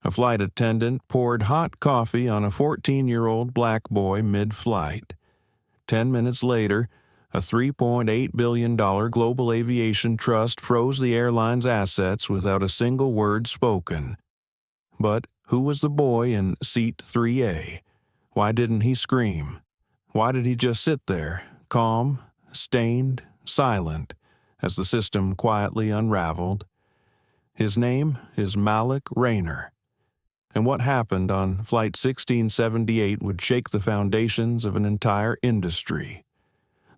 A flight attendant poured hot coffee on a 14-year-old black boy mid-flight. 10 minutes later, a $3.8 billion global aviation trust froze the airline's assets without a single word spoken. But who was the boy in seat 3A? Why didn't he scream? Why did he just sit there, calm, stained, silent, as the system quietly unraveled? His name is Malik Rayner. And what happened on Flight 1678 would shake the foundations of an entire industry.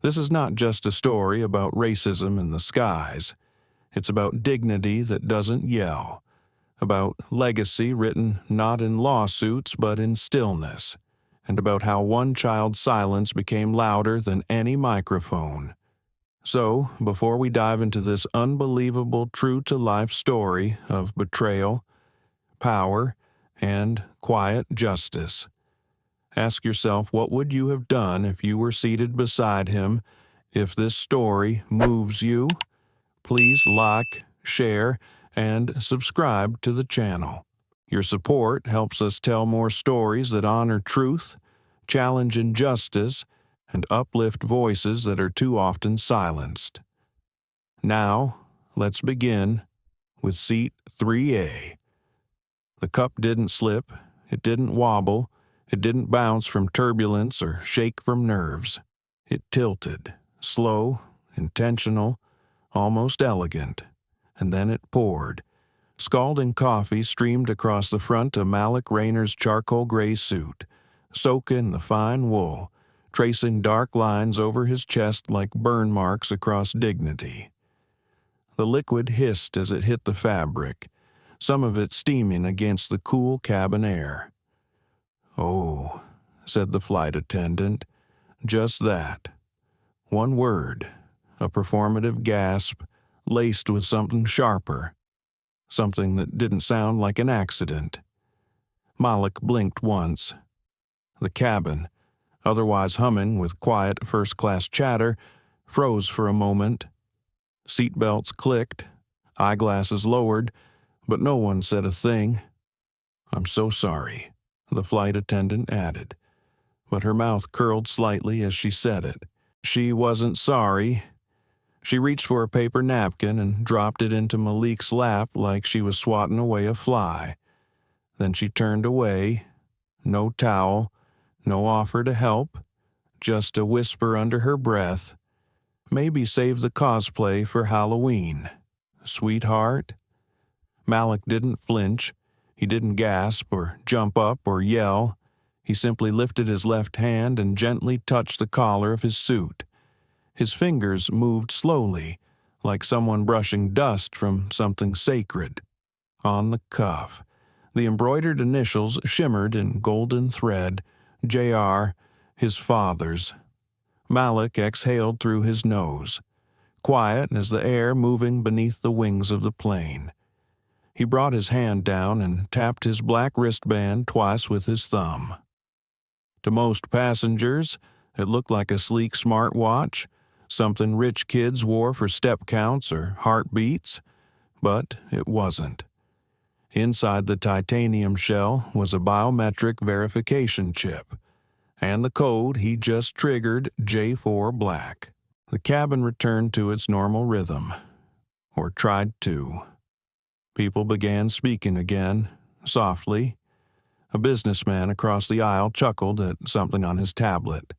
This is not just a story about racism in the skies. It's about dignity that doesn't yell, about legacy written not in lawsuits but in stillness, and about how one child's silence became louder than any microphone. So, before we dive into this unbelievable true-to-life story of betrayal, power, and quiet justice, ask yourself, what would you have done if you were seated beside him? If this story moves you, please like, share, and subscribe to the channel. Your support helps us tell more stories that honor truth, challenge injustice, and uplift voices that are too often silenced. Now, let's begin with Seat 3A. The cup didn't slip, it didn't wobble, it didn't bounce from turbulence or shake from nerves. It tilted, slow, intentional, almost elegant, and then it poured. Scalding coffee streamed across the front of Malik Rayner's charcoal gray suit, soaking the fine wool, tracing dark lines over his chest like burn marks across dignity. The liquid hissed as it hit the fabric, some of it steaming against the cool cabin air. "Oh," said the flight attendant, "just that." One word, a performative gasp, laced with something sharper, something that didn't sound like an accident. Malik blinked once. The cabin, otherwise humming with quiet first-class chatter, froze for a moment. Seatbelts clicked, eyeglasses lowered, but no one said a thing. "I'm so sorry," the flight attendant added, but her mouth curled slightly as she said it. She wasn't sorry. She reached for a paper napkin and dropped it into Malik's lap like she was swatting away a fly. Then she turned away. No towel, no offer to help, just a whisper under her breath. "Maybe save the cosplay for Halloween, sweetheart." Malik didn't flinch. He didn't gasp or jump up or yell. He simply lifted his left hand and gently touched the collar of his suit. His fingers moved slowly, like someone brushing dust from something sacred. On the cuff, the embroidered initials shimmered in golden thread, J.R., his father's. Malik exhaled through his nose, quiet as the air moving beneath the wings of the plane. He brought his hand down and tapped his black wristband twice with his thumb. To most passengers, it looked like a sleek smartwatch, something rich kids wore for step counts or heartbeats, but it wasn't. Inside the titanium shell was a biometric verification chip, and the code he just triggered, J4 Black. The cabin returned to its normal rhythm, or tried to. People began speaking again, softly. A businessman across the aisle chuckled at something on his tablet.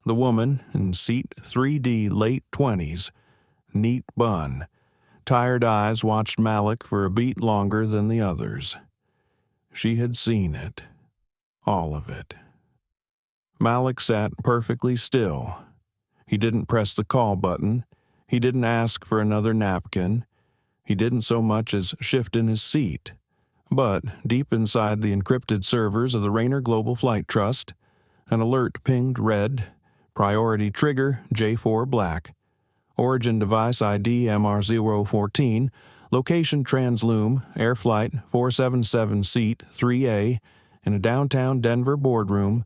The woman in seat 3D late 20s, neat bun, tired eyes watched Malik for a beat longer than the others. She had seen it, all of it. Malik sat perfectly still. He didn't press the call button. He didn't ask for another napkin. He didn't so much as shift in his seat. But deep inside the encrypted servers of the Rayner Global Flight Trust, an alert pinged red, priority trigger J4 Black, origin device ID MR014, location transloom, air flight 477 seat 3A, in a downtown Denver boardroom.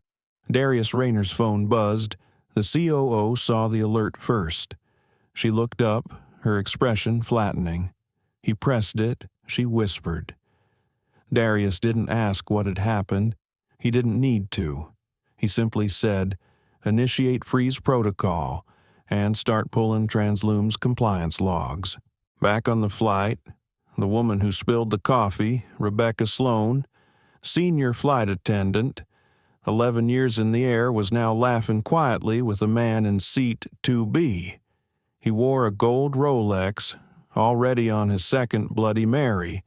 Darius Rayner's phone buzzed. The COO saw the alert first. She looked up, her expression flattening. He pressed it. She whispered, Darius didn't ask what had happened. He didn't need to. He simply said, "Initiate freeze protocol," and start pulling Transloom's compliance logs. Back on the flight, the woman who spilled the coffee, Rebecca Sloan, senior flight attendant, 11 years in the air, was now laughing quietly with a man in seat 2B. He wore a gold Rolex, already on his second Bloody Mary.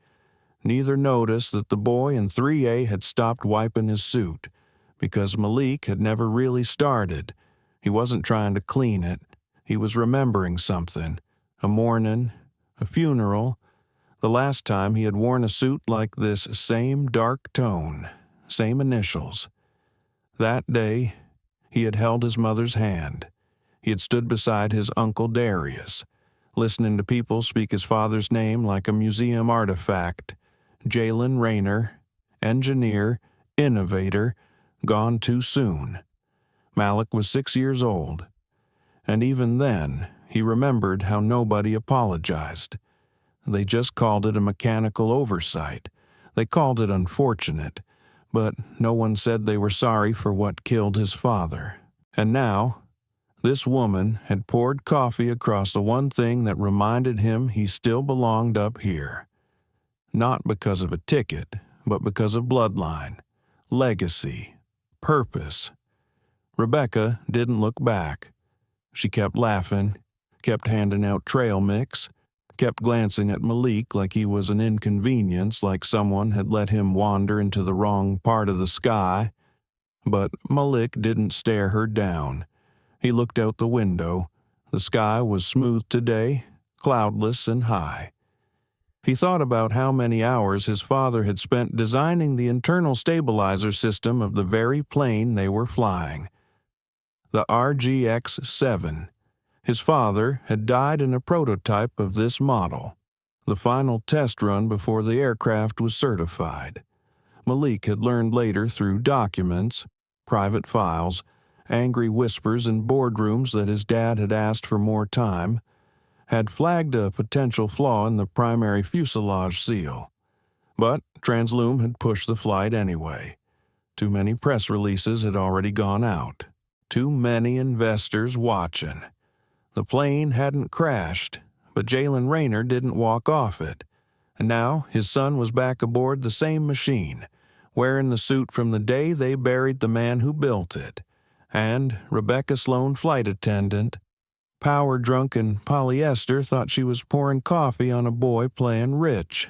Neither noticed that the boy in 3A had stopped wiping his suit, because Malik had never really started. He wasn't trying to clean it. He was remembering something. A morning, a funeral, the last time he had worn a suit like this same dark tone, same initials. That day, he had held his mother's hand. He had stood beside his uncle Darius, listening to people speak his father's name like a museum artifact. Malik Rayner, engineer, innovator, gone too soon. Malik was 6 years old, and even then, he remembered how nobody apologized. They just called it a mechanical oversight. They called it unfortunate, but no one said they were sorry for what killed his father. And now, this woman had poured coffee across the one thing that reminded him he still belonged up here. Not because of a ticket, but because of bloodline, legacy, purpose. Rebecca didn't look back. She kept laughing, kept handing out trail mix, kept glancing at Malik like he was an inconvenience, like someone had let him wander into the wrong part of the sky. But Malik didn't stare her down. He looked out the window. The sky was smooth today, cloudless and high. He thought about how many hours his father had spent designing the internal stabilizer system of the very plane they were flying. The RGX-7. His father had died in a prototype of this model, the final test run before the aircraft was certified. Malik had learned later through documents, private files, angry whispers in boardrooms that his dad had asked for more time, had flagged a potential flaw in the primary fuselage seal. But Transloom had pushed the flight anyway. Too many press releases had already gone out. Too many investors watching. The plane hadn't crashed, but Malik Rayner didn't walk off it. And now his son was back aboard the same machine, wearing the suit from the day they buried the man who built it. And Rebecca Sloan, flight attendant, power-drunk in polyester, thought she was pouring coffee on a boy playing rich.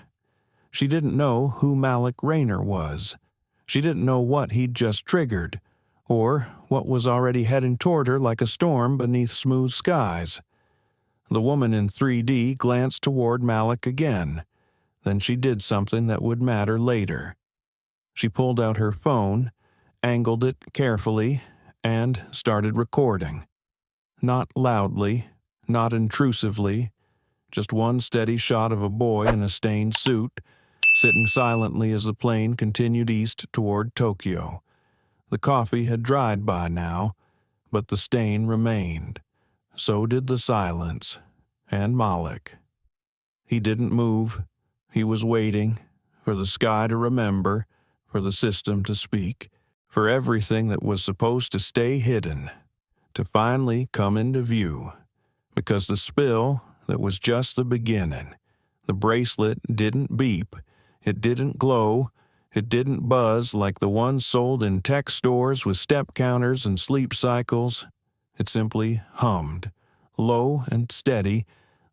She didn't know who Malik Rayner was. She didn't know what he'd just triggered, or what was already heading toward her like a storm beneath smooth skies. The woman in 3D glanced toward Malik again. Then she did something that would matter later. She pulled out her phone, angled it carefully, and started recording. Not loudly, not intrusively, just one steady shot of a boy in a stained suit, sitting silently as the plane continued east toward Tokyo. The coffee had dried by now, but the stain remained. So did the silence, and Malik. He didn't move. He was waiting for the sky to remember, for the system to speak, for everything that was supposed to stay hidden to finally come into view, because the spill that was just the beginning. The bracelet didn't beep, it didn't glow, it didn't buzz like the ones sold in tech stores with step counters and sleep cycles. It simply hummed, low and steady,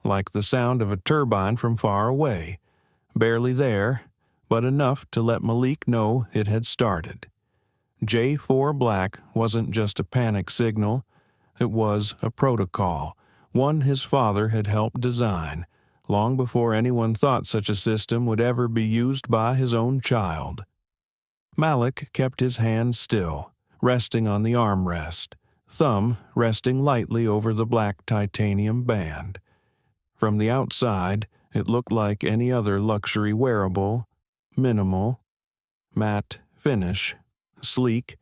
like the sound of a turbine from far away, barely there, but enough to let Malik know it had started. J4 Black wasn't just a panic signal, it was a protocol, one his father had helped design, long before anyone thought such a system would ever be used by his own child. Malik kept his hand still, resting on the armrest, thumb resting lightly over the black titanium band. From the outside, it looked like any other luxury wearable, minimal, matte finish, sleek,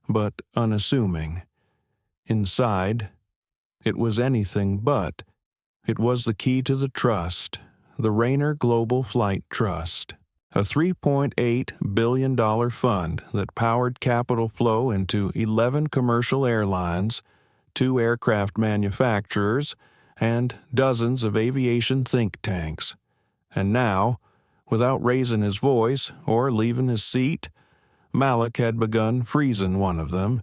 but unassuming. Inside, it was anything but. It was the key to the trust, the Rayner Global Flight Trust. a $3.8 billion fund that powered capital flow into 11 commercial airlines, 2 aircraft manufacturers, and dozens of aviation think tanks. And now, without raising his voice or leaving his seat, Malik had begun freezing one of them.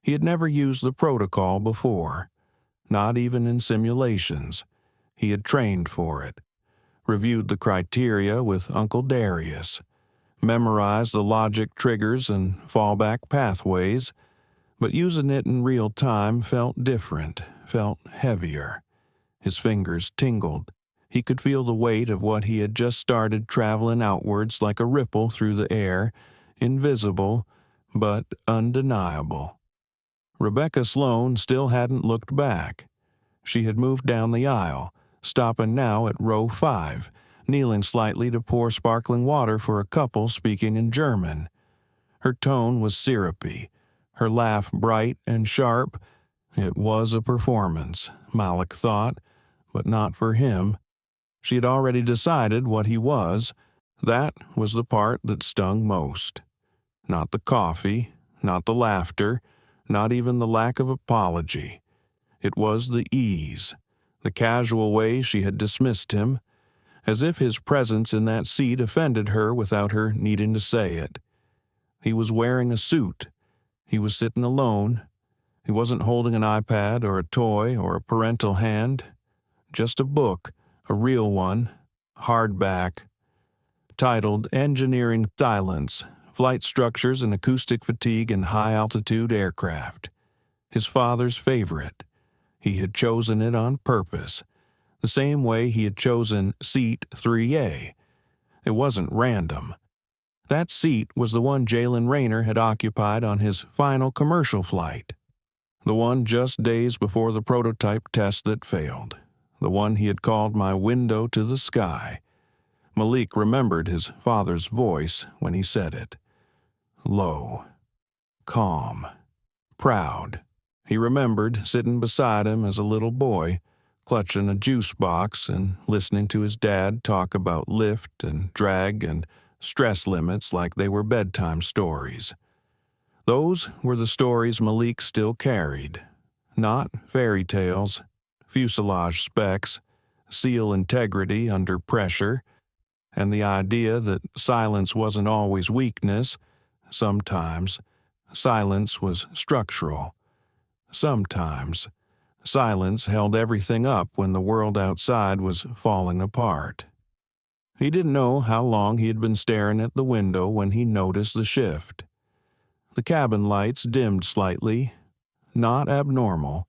He had never used the protocol before, not even in simulations. He had trained for it, reviewed the criteria with Uncle Darius, memorized the logic triggers and fallback pathways, but using it in real time felt different, felt heavier. His fingers tingled. He could feel the weight of what he had just started traveling outwards like a ripple through the air, invisible but undeniable. Rebecca Sloan still hadn't looked back. She had moved down the aisle, stopping now at row 5, kneeling slightly to pour sparkling water for a couple speaking in German. Her tone was syrupy, her laugh bright and sharp. It was a performance, Malik thought, but not for him. She had already decided what he was. That was the part that stung most. Not the coffee, not the laughter, not even the lack of apology. It was the ease, the casual way she had dismissed him, as if his presence in that seat offended her without her needing to say it. He was wearing a suit. He was sitting alone. He wasn't holding an iPad or a toy or a parental hand. Just a book, a real one, hardback, titled Engineering Silence, Flight Structures and Acoustic Fatigue in High-Altitude Aircraft. His father's favorite. He had chosen it on purpose, the same way he had chosen Seat 3A. It wasn't random. That seat was the one Malik Rayner had occupied on his final commercial flight, the one just days before the prototype test that failed, the one he had called my window to the sky. Malik remembered his father's voice when he said it. Low, calm, proud. He remembered sitting beside him as a little boy, clutching a juice box and listening to his dad talk about lift and drag and stress limits like they were bedtime stories. Those were the stories Malik still carried. Not fairy tales, fuselage specs, seal integrity under pressure, and the idea that silence wasn't always weakness. Sometimes silence was structural. Sometimes silence held everything up when the world outside was falling apart. He didn't know how long he had been staring at the window when he noticed the shift. The cabin lights dimmed slightly, not abnormal,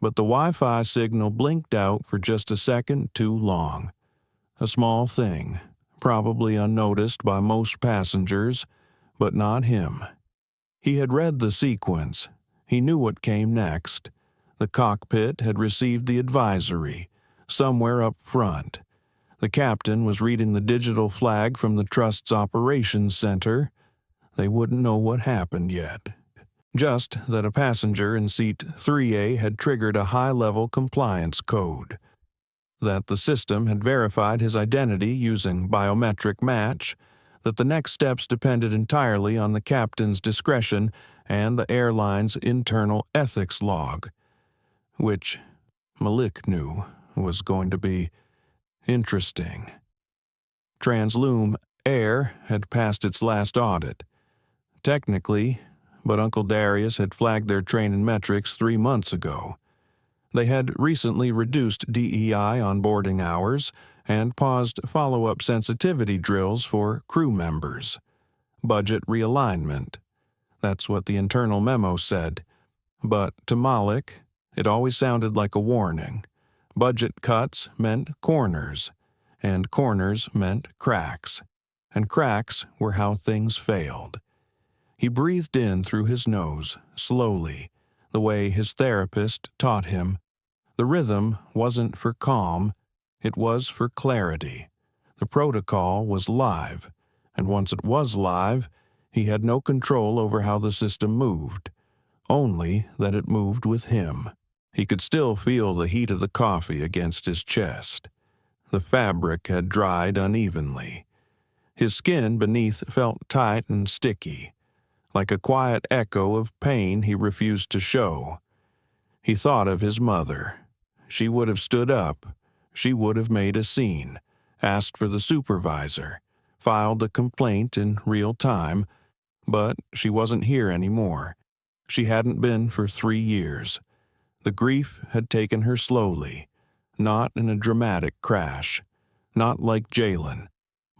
but the Wi-Fi signal blinked out for just a second too long. A small thing, probably unnoticed by most passengers, but not him. He had read the sequence. He knew what came next. The cockpit had received the advisory, somewhere up front. The captain was reading the digital flag from the Trust's operations center. They wouldn't know what happened yet. Just that a passenger in seat 3A had triggered a high-level compliance code. That the system had verified his identity using biometric match. That the next steps depended entirely on the captain's discretion and the airline's internal ethics log, which Malik knew was going to be interesting. Transloom Air had passed its last audit. Technically, but Uncle Darius had flagged their training metrics 3 months ago. They had recently reduced DEI on boarding hours and paused follow-up sensitivity drills for crew members. Budget realignment. That's what the internal memo said. But to Malik, it always sounded like a warning. Budget cuts meant corners, and corners meant cracks. And cracks were how things failed. He breathed in through his nose, slowly, the way his therapist taught him. The rhythm wasn't for calm, it was for clarity. The protocol was live, and once it was live, he had no control over how the system moved, only that it moved with him. He could still feel the heat of the coffee against his chest. The fabric had dried unevenly. His skin beneath felt tight and sticky, like a quiet echo of pain he refused to show. He thought of his mother. She would have stood up. She would have made a scene, asked for the supervisor, filed a complaint in real time, but she wasn't here anymore. She hadn't been for 3 years. The grief had taken her slowly, not in a dramatic crash, not like Jalen,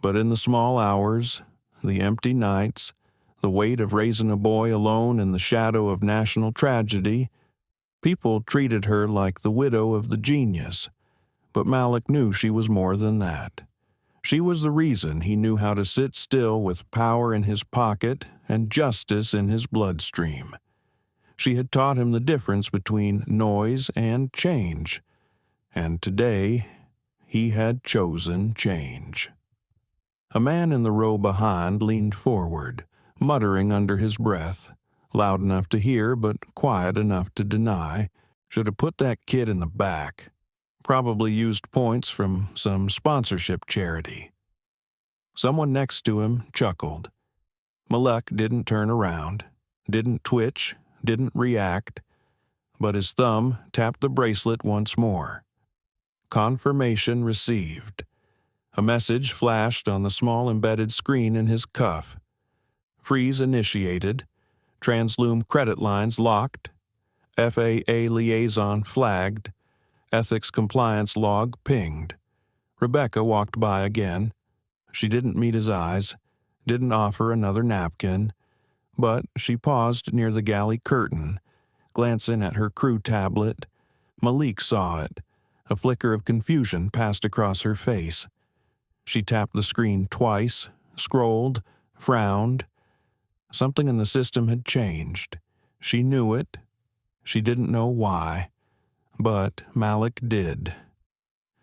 but in the small hours, the empty nights, the weight of raising a boy alone in the shadow of national tragedy. People treated her like the widow of the genius, but Malik knew she was more than that. She was the reason he knew how to sit still with power in his pocket and justice in his bloodstream. She had taught him the difference between noise and change, and today he had chosen change. A man in the row behind leaned forward, muttering under his breath, loud enough to hear but quiet enough to deny. Should have put that kid in the back. Probably used points from some sponsorship charity. Someone next to him chuckled. Malik didn't turn around, didn't twitch, didn't react, but his thumb tapped the bracelet once more. Confirmation received. A message flashed on the small embedded screen in his cuff. Freeze initiated. Translume credit lines locked. FAA liaison flagged. Ethics compliance log pinged. Rebecca walked by again. She didn't meet his eyes, didn't offer another napkin, but she paused near the galley curtain, glancing at her crew tablet. Malik saw it. A flicker of confusion passed across her face. She tapped the screen twice, scrolled, frowned. Something in the system had changed. She knew it. She didn't know why. But Malik did.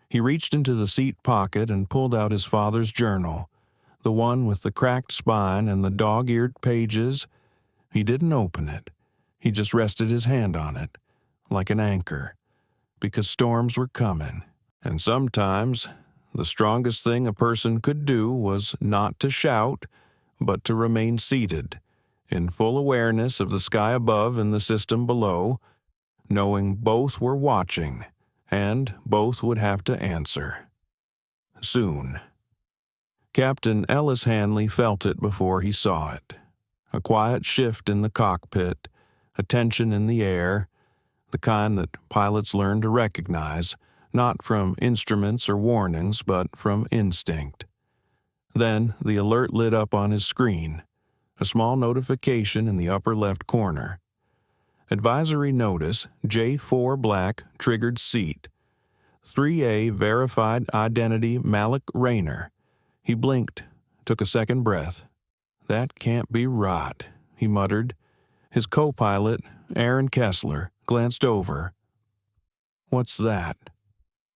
He reached into the seat pocket and pulled out his father's journal, the one with the cracked spine and the dog-eared pages. He didn't open it. He just rested his hand on it, like an anchor, because storms were coming, and sometimes the strongest thing a person could do was not to shout, but to remain seated, in full awareness of the sky above and the system below, knowing both were watching, and both would have to answer. Soon. Captain Ellis Hanley felt it before he saw it. A quiet shift in the cockpit, a tension in the air, the kind that pilots learn to recognize, not from instruments or warnings, but from instinct. Then the alert lit up on his screen, a small notification in the upper left corner. Advisory notice, J4 Black, triggered seat. 3A verified identity Malik Rayner. He blinked, took a second breath. That can't be right, he muttered. His co-pilot, Aaron Kessler, glanced over. What's that?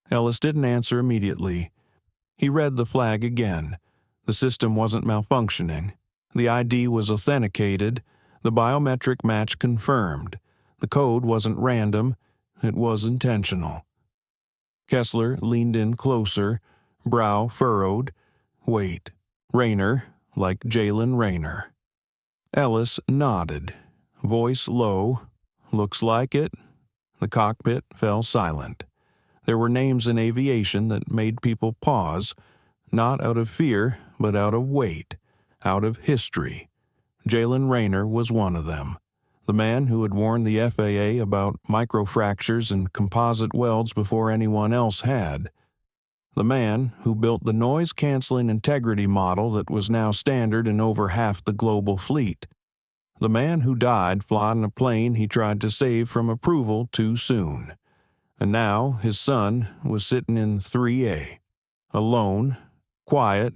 Ellis didn't answer immediately. He read the flag again. The system wasn't malfunctioning. The ID was authenticated. The biometric match confirmed. The code wasn't random. It was intentional. Kessler leaned in closer, brow furrowed. Wait, Rayner, like Jalen Rayner. Ellis nodded, voice low. Looks like it. The cockpit fell silent. There were names in aviation that made people pause, not out of fear, but out of weight, out of history. Jalen Rayner was one of them. The man who had warned the FAA about microfractures and composite welds before anyone else had. The man who built the noise-canceling integrity model that was now standard in over half the global fleet. The man who died flying a plane he tried to save from approval too soon. And now his son was sitting in 3A, alone, quiet,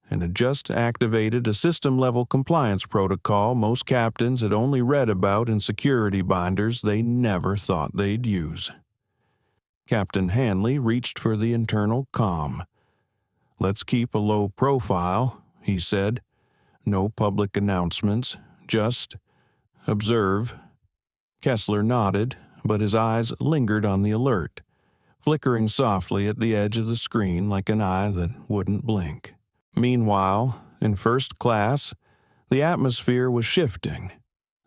and had just activated a system-level compliance protocol most captains had only read about in security binders they never thought they'd use. Captain Hanley reached for the internal comm. "Let's keep a low profile," he said. "No public announcements, just observe." Kessler nodded, but his eyes lingered on the alert, flickering softly at the edge of the screen like an eye that wouldn't blink. Meanwhile, in first class, the atmosphere was shifting,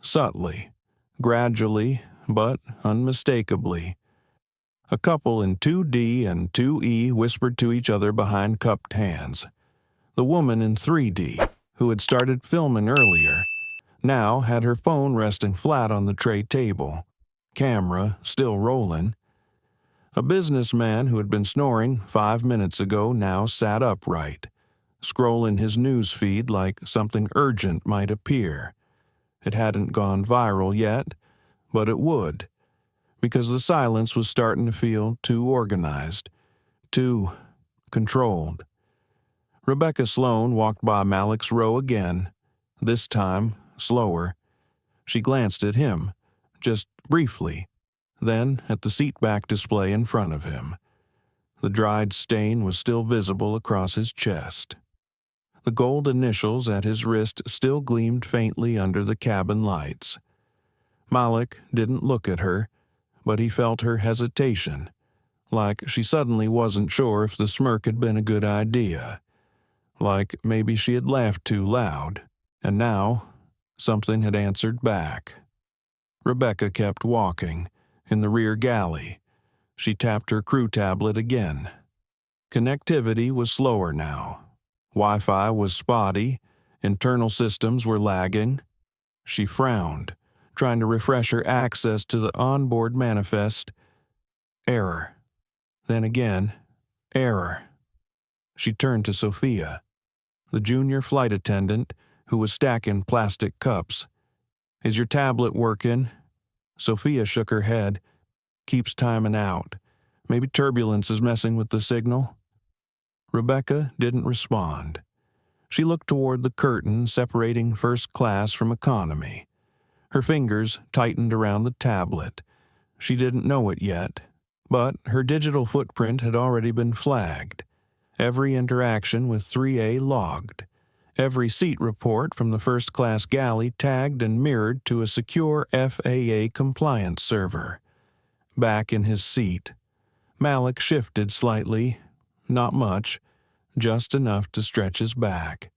subtly, gradually, but unmistakably. A couple in 2D and 2E whispered to each other behind cupped hands. The woman in 3D, who had started filming earlier, now had her phone resting flat on the tray table, camera still rolling. A businessman who had been snoring 5 minutes ago now sat upright, scrolling his news feed like something urgent might appear. It hadn't gone viral yet, but it would, because the silence was starting to feel too organized, too controlled. Rebecca Sloan walked by Malik's row again, this time slower. She glanced at him, just briefly, then at the seatback display in front of him. The dried stain was still visible across his chest. The gold initials at his wrist still gleamed faintly under the cabin lights. Malik didn't look at her, but he felt her hesitation, like she suddenly wasn't sure if the smirk had been a good idea, like maybe she had laughed too loud, and now something had answered back. Rebecca kept walking, in the rear galley. She tapped her crew tablet again. Connectivity was slower now. Wi-Fi was spotty, internal systems were lagging. She frowned, trying to refresh her access to the onboard manifest. Error. Then again, error. She turned to Sophia, the junior flight attendant who was stacking plastic cups. "Is your tablet working?" Sophia shook her head. "Keeps timing out. Maybe turbulence is messing with the signal." Rebecca didn't respond. She looked toward the curtain separating first class from economy. Her fingers tightened around the tablet. She didn't know it yet, but her digital footprint had already been flagged. Every interaction with 3A logged. Every seat report from the first-class galley tagged and mirrored to a secure FAA compliance server. Back in his seat, Malik shifted slightly, not much, just enough to stretch his back.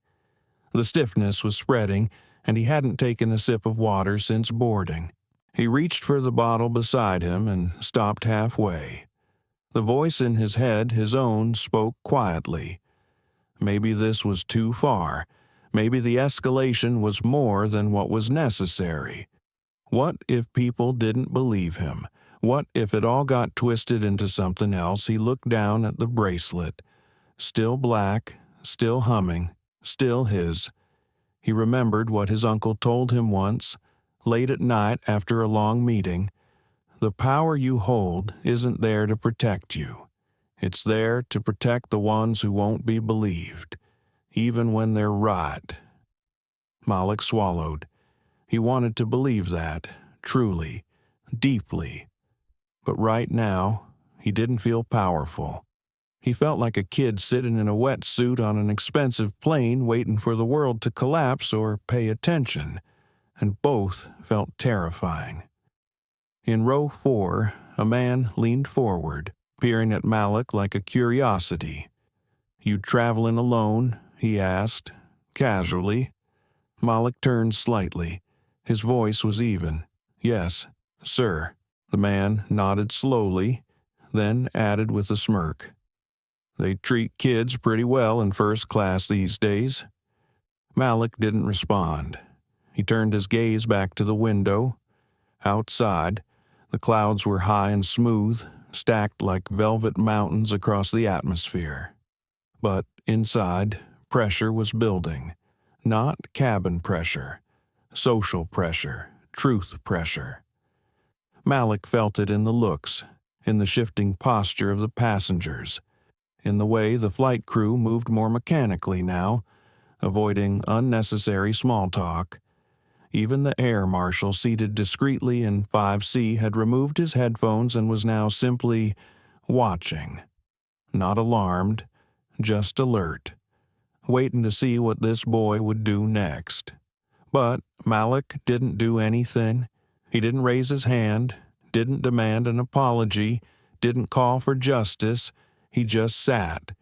The stiffness was spreading, and he hadn't taken a sip of water since boarding. He reached for the bottle beside him and stopped halfway. The voice in his head, his own, spoke quietly. Maybe this was too far. Maybe the escalation was more than what was necessary. What if people didn't believe him? What if it all got twisted into something else? He looked down at the bracelet. Still black, still humming, still his. He remembered what his uncle told him once, late at night after a long meeting. The power you hold isn't there to protect you. It's there to protect the ones who won't be believed, even when they're right. Malik swallowed. He wanted to believe that, truly, deeply. But right now, he didn't feel powerful. He felt like a kid sitting in a wetsuit on an expensive plane waiting for the world to collapse or pay attention, and both felt terrifying. In row 4, a man leaned forward, peering at Malik like a curiosity. "You traveling alone?" he asked, casually. Malik turned slightly. His voice was even. "Yes, sir." The man nodded slowly, then added with a smirk. "They treat kids pretty well in first class these days." Malik didn't respond. He turned his gaze back to the window. Outside, the clouds were high and smooth, stacked like velvet mountains across the atmosphere. But inside, pressure was building. Not cabin pressure. Social pressure. Truth pressure. Malik felt it in the looks, in the shifting posture of the passengers, in the way the flight crew moved more mechanically now, avoiding unnecessary small talk. Even the air marshal seated discreetly in 5C had removed his headphones and was now simply watching. Not alarmed, just alert, waiting to see what this boy would do next. But Malik didn't do anything. He didn't raise his hand, didn't demand an apology, didn't call for justice. He just sat.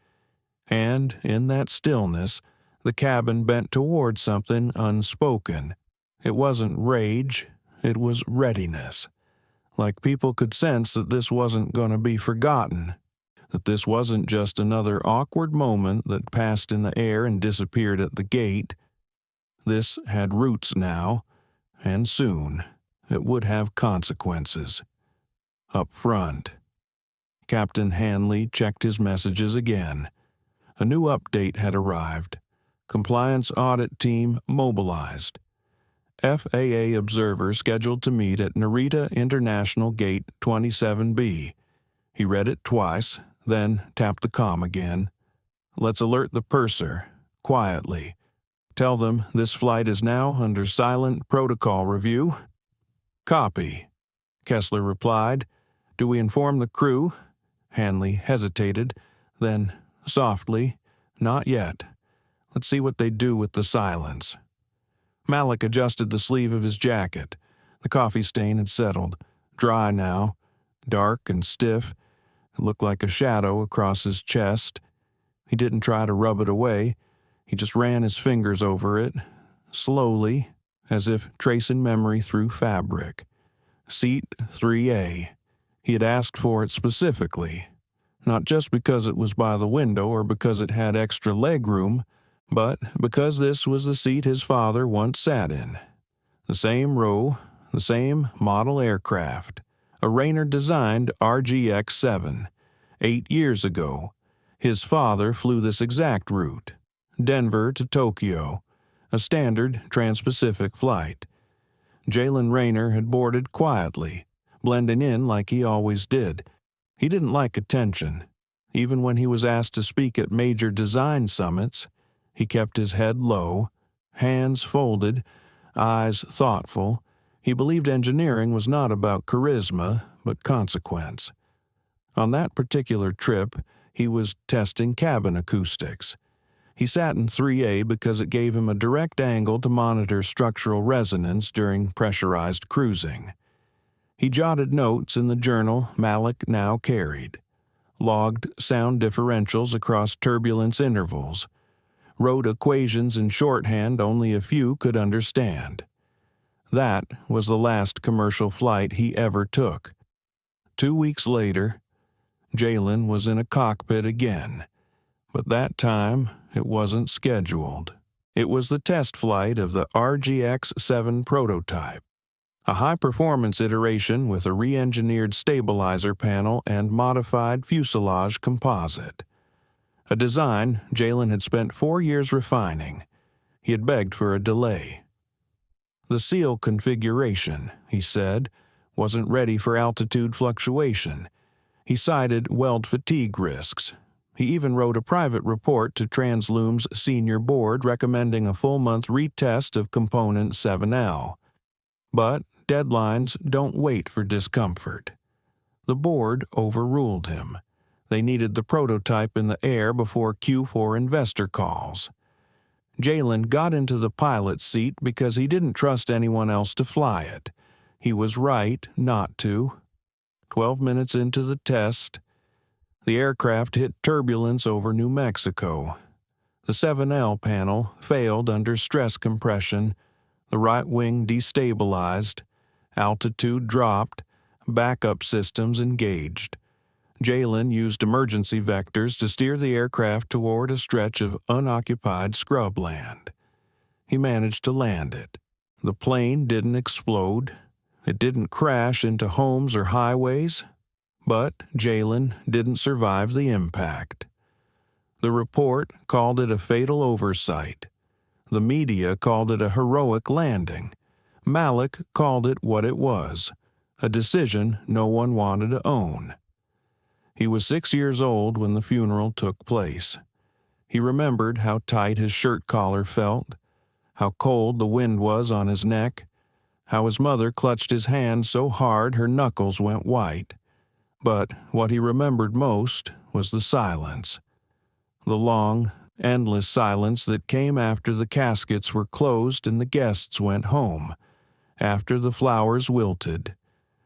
And in that stillness, the cabin bent toward something unspoken. It wasn't rage, it was readiness. Like people could sense that this wasn't going to be forgotten, that this wasn't just another awkward moment that passed in the air and disappeared at the gate. This had roots now, and soon it would have consequences. Up front. Captain Hanley checked his messages again. A new update had arrived. Compliance audit team mobilized. FAA observer scheduled to meet at Narita International Gate 27B. He read it twice, then tapped the comm again. Let's alert the purser, quietly. Tell them this flight is now under silent protocol review. Copy, Kessler replied. Do we inform the crew? Hanley hesitated, then, softly, not yet. Let's see what they do with the silence. Malik adjusted the sleeve of his jacket. The coffee stain had settled, dry now, dark and stiff. It looked like a shadow across his chest. He didn't try to rub it away. He just ran his fingers over it, slowly, as if tracing memory through fabric. Seat 3A. He had asked for it specifically, not just because it was by the window or because it had extra leg room, but because this was the seat his father once sat in. The same row, the same model aircraft, a Rayner-designed RGX-7. 8 years ago, his father flew this exact route, Denver to Tokyo, a standard trans-Pacific flight. Jalen Rayner had boarded quietly, blending in like he always did. He didn't like attention. Even when he was asked to speak at major design summits, he kept his head low, hands folded, eyes thoughtful. He believed engineering was not about charisma, but consequence. On that particular trip, he was testing cabin acoustics. He sat in 3A because it gave him a direct angle to monitor structural resonance during pressurized cruising. He jotted notes in the journal Malik now carried, logged sound differentials across turbulence intervals, wrote equations in shorthand only a few could understand. That was the last commercial flight he ever took. 2 weeks later, Jalen was in a cockpit again, but that time it wasn't scheduled. It was the test flight of the RGX-7 prototype, a high-performance iteration with a re-engineered stabilizer panel and modified fuselage composite. A design Jalen had spent 4 years refining. He had begged for a delay. The seal configuration, he said, wasn't ready for altitude fluctuation. He cited weld fatigue risks. He even wrote a private report to Transloom's senior board recommending a full-month retest of component 7L. But deadlines don't wait for discomfort. The board overruled him. They needed the prototype in the air before Q4 investor calls. Jalen got into the pilot's seat because he didn't trust anyone else to fly it. He was right not to. 12 minutes into the test, the aircraft hit turbulence over New Mexico. The 7L panel failed under stress compression. The right wing destabilized. Altitude dropped. Backup systems engaged. Jalen used emergency vectors to steer the aircraft toward a stretch of unoccupied scrubland. He managed to land it. The plane didn't explode. It didn't crash into homes or highways. But Jalen didn't survive the impact. The report called it a fatal oversight. The media called it a heroic landing. Malik called it what it was, a decision no one wanted to own. He was 6 years old when the funeral took place. He remembered how tight his shirt collar felt, how cold the wind was on his neck, how his mother clutched his hand so hard her knuckles went white. But what he remembered most was the silence. The long, endless silence that came after the caskets were closed and the guests went home, after the flowers wilted,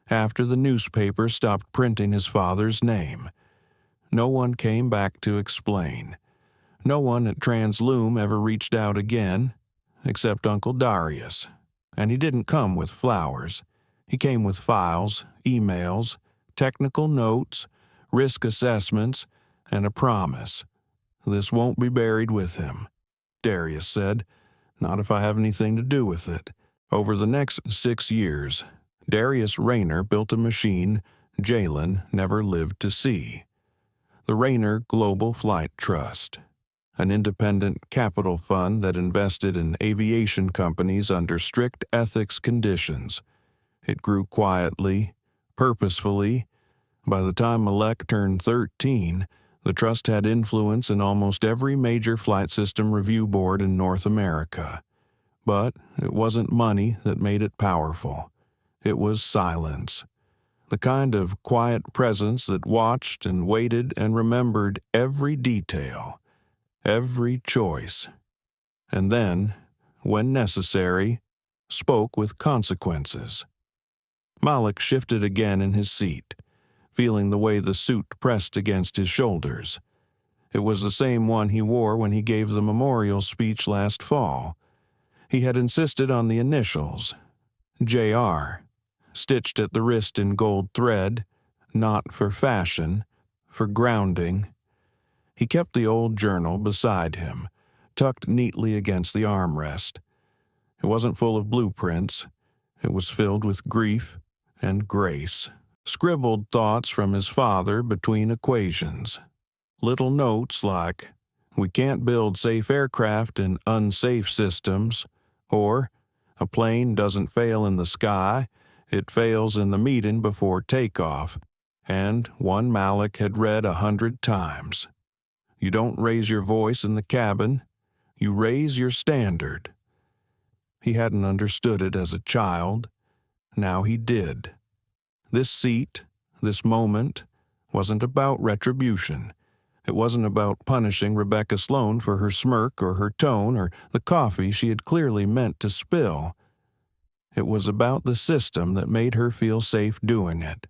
after the newspaper stopped printing his father's name. No one came back to explain. No one at Transloom ever reached out again, except Uncle Darius. And he didn't come with flowers. He came with files, emails, technical notes, risk assessments, and a promise. "This won't be buried with him," Darius said. "Not if I have anything to do with it." Over the next 6 years, Darius Rayner built a machine Jalen never lived to see. The Rayner Global Flight Trust, an independent capital fund that invested in aviation companies under strict ethics conditions. It grew quietly, purposefully. By the time Malik turned 13, the trust had influence in almost every major flight system review board in North America. But it wasn't money that made it powerful. It was silence. The kind of quiet presence that watched and waited and remembered every detail, every choice, and then, when necessary, spoke with consequences. Malik shifted again in his seat, feeling the way the suit pressed against his shoulders. It was the same one he wore when he gave the memorial speech last fall. He had insisted on the initials, J.R., stitched at the wrist in gold thread, not for fashion, for grounding. He kept the old journal beside him, tucked neatly against the armrest. It wasn't full of blueprints. It was filled with grief and grace, scribbled thoughts from his father between equations. Little notes like, "We can't build safe aircraft in unsafe systems," or, "A plane doesn't fail in the sky, it fails in the meeting before takeoff," and one Malik had read 100 times. "You don't raise your voice in the cabin, you raise your standard." He hadn't understood it as a child. Now he did. This seat, this moment, wasn't about retribution. It wasn't about punishing Rebecca Sloan for her smirk or her tone or the coffee she had clearly meant to spill. It was about the system that made her feel safe doing it,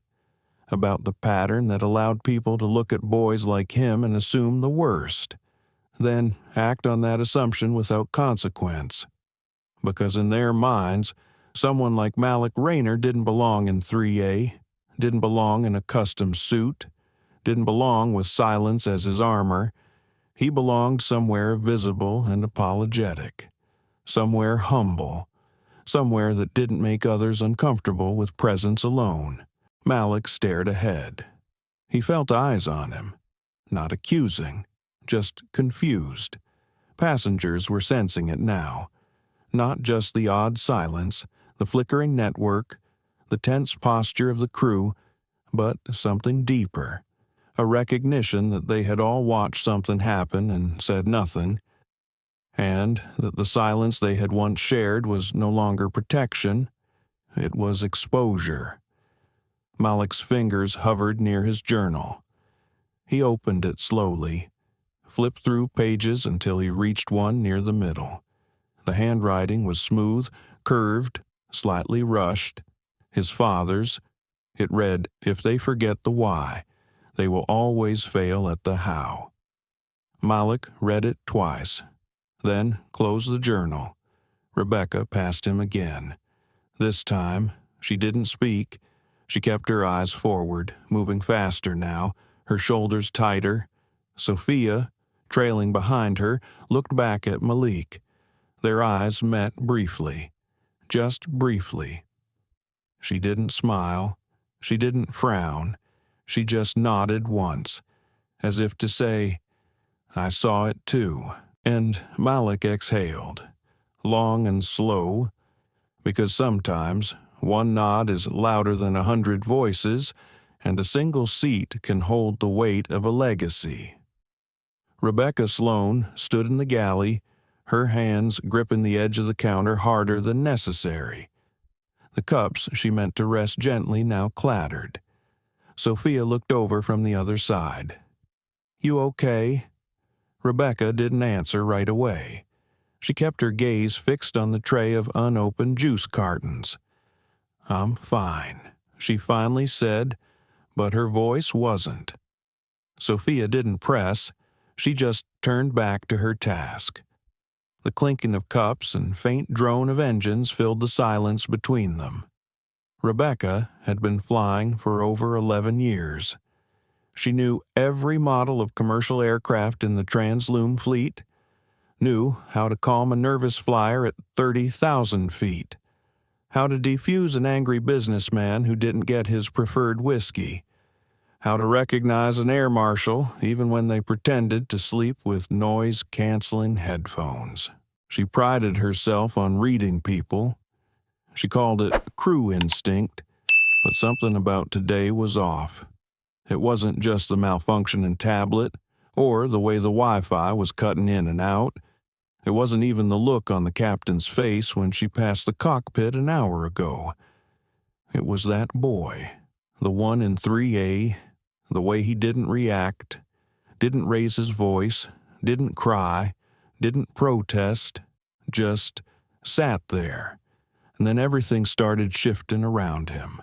about the pattern that allowed people to look at boys like him and assume the worst, then act on that assumption without consequence. Because in their minds, someone like Malik Rayner didn't belong in 3A, didn't belong in a custom suit, didn't belong with silence as his armor. He belonged somewhere visible and apologetic, somewhere humble, somewhere that didn't make others uncomfortable with presence alone. Malik stared ahead. He felt eyes on him, not accusing, just confused. Passengers were sensing it now. Not just the odd silence, the flickering network, the tense posture of the crew, but something deeper. A recognition that they had all watched something happen and said nothing, and that the silence they had once shared was no longer protection, it was exposure. Malik's fingers hovered near his journal. He opened it slowly, flipped through pages until he reached one near the middle. The handwriting was smooth, curved, slightly rushed. His father's. It read, "If they forget the why, they will always fail at the how." Malik read it twice, then closed the journal. Rebecca passed him again. This time, she didn't speak. She kept her eyes forward, moving faster now, her shoulders tighter. Sophia, trailing behind her, looked back at Malik. Their eyes met briefly, just briefly. She didn't smile. She didn't frown. She just nodded once, as if to say, "I saw it too." And Malik exhaled, long and slow, because sometimes one nod is louder than 100 voices, and a single seat can hold the weight of a legacy. Rebecca Sloan stood in the galley, her hands gripping the edge of the counter harder than necessary. The cups she meant to rest gently now clattered. Sophia looked over from the other side. "You okay?" Rebecca didn't answer right away. She kept her gaze fixed on the tray of unopened juice cartons. "I'm fine," she finally said, but her voice wasn't. Sophia didn't press. She just turned back to her task. The clinking of cups and faint drone of engines filled the silence between them. Rebecca had been flying for over 11 years. She knew every model of commercial aircraft in the Transloom fleet, knew how to calm a nervous flyer at 30,000 feet, how to defuse an angry businessman who didn't get his preferred whiskey, how to recognize an air marshal even when they pretended to sleep with noise-canceling headphones. She prided herself on reading people. She called it crew instinct, but something about today was off. It wasn't just the malfunctioning tablet or the way the Wi-Fi was cutting in and out. It wasn't even the look on the captain's face when she passed the cockpit an hour ago. It was that boy, the one in 3A, the way he didn't react, didn't raise his voice, didn't cry, didn't protest, just sat there. And then everything started shifting around him.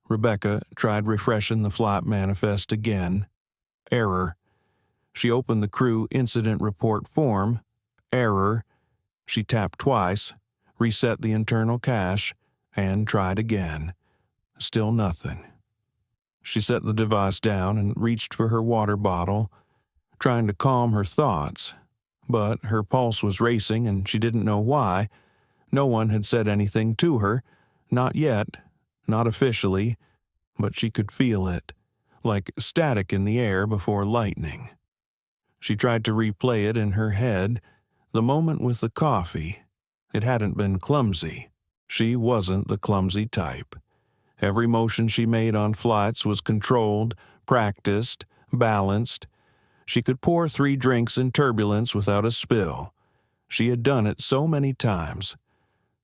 Rebecca tried refreshing the flight manifest again. Error. She opened the crew incident report form. Error. She tapped twice, reset the internal cache, and tried again. Still nothing. She set the device down and reached for her water bottle, trying to calm her thoughts. But her pulse was racing and she didn't know why. No one had said anything to her, not yet, not officially, but she could feel it, like static in the air before lightning. She tried to replay it in her head, the moment with the coffee. It hadn't been clumsy. She wasn't the clumsy type. Every motion she made on flights was controlled, practiced, balanced. She could pour 3 drinks in turbulence without a spill. She had done it so many times.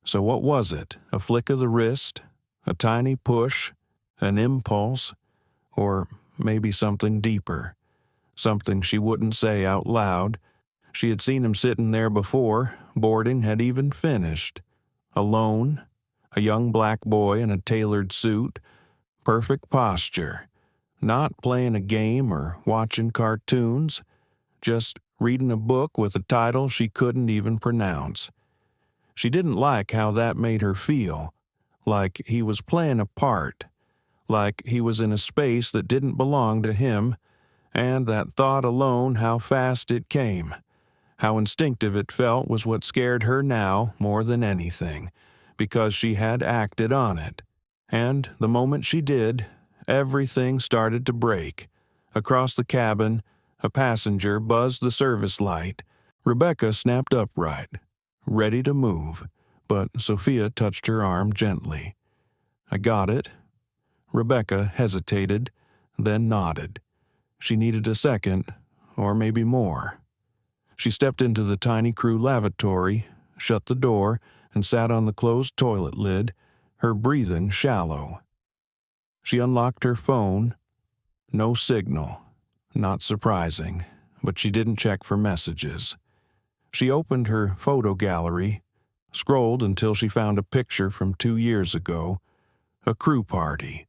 So what was it? A flick of the wrist? A tiny push? An impulse? Or maybe something deeper? Something she wouldn't say out loud. She had seen him sitting there before. Boarding had even finished. Alone. A young black boy in a tailored suit. Perfect posture. Not playing a game or watching cartoons. Just reading a book with a title she couldn't even pronounce. She didn't like how that made her feel, like he was playing a part, like he was in a space that didn't belong to him, and that thought alone how fast it came, how instinctive it felt was what scared her now more than anything, because she had acted on it. And the moment she did, everything started to break. Across the cabin, a passenger buzzed the service light. Rebecca snapped upright, ready to move, but Sophia touched her arm gently. "I got it." Rebecca hesitated, then nodded. She needed a second, or maybe more. She stepped into the tiny crew lavatory, shut the door, and sat on the closed toilet lid, her breathing shallow. She unlocked her phone. No signal. Not surprising, but she didn't check for messages. She opened her photo gallery, scrolled until she found a picture from 2 years ago, a crew party.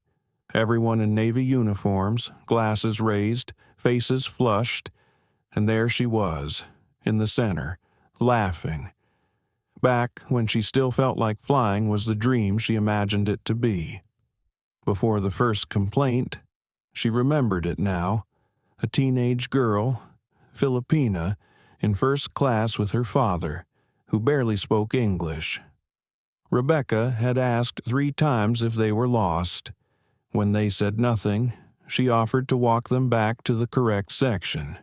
Everyone in Navy uniforms, glasses raised, faces flushed, and there she was, in the center, laughing. Back when she still felt like flying was the dream she imagined it to be. Before the first complaint, she remembered it now, a teenage girl, Filipina, in first class with her father, who barely spoke English. Rebecca had asked 3 times if they were lost. When they said nothing, she offered to walk them back to the correct section.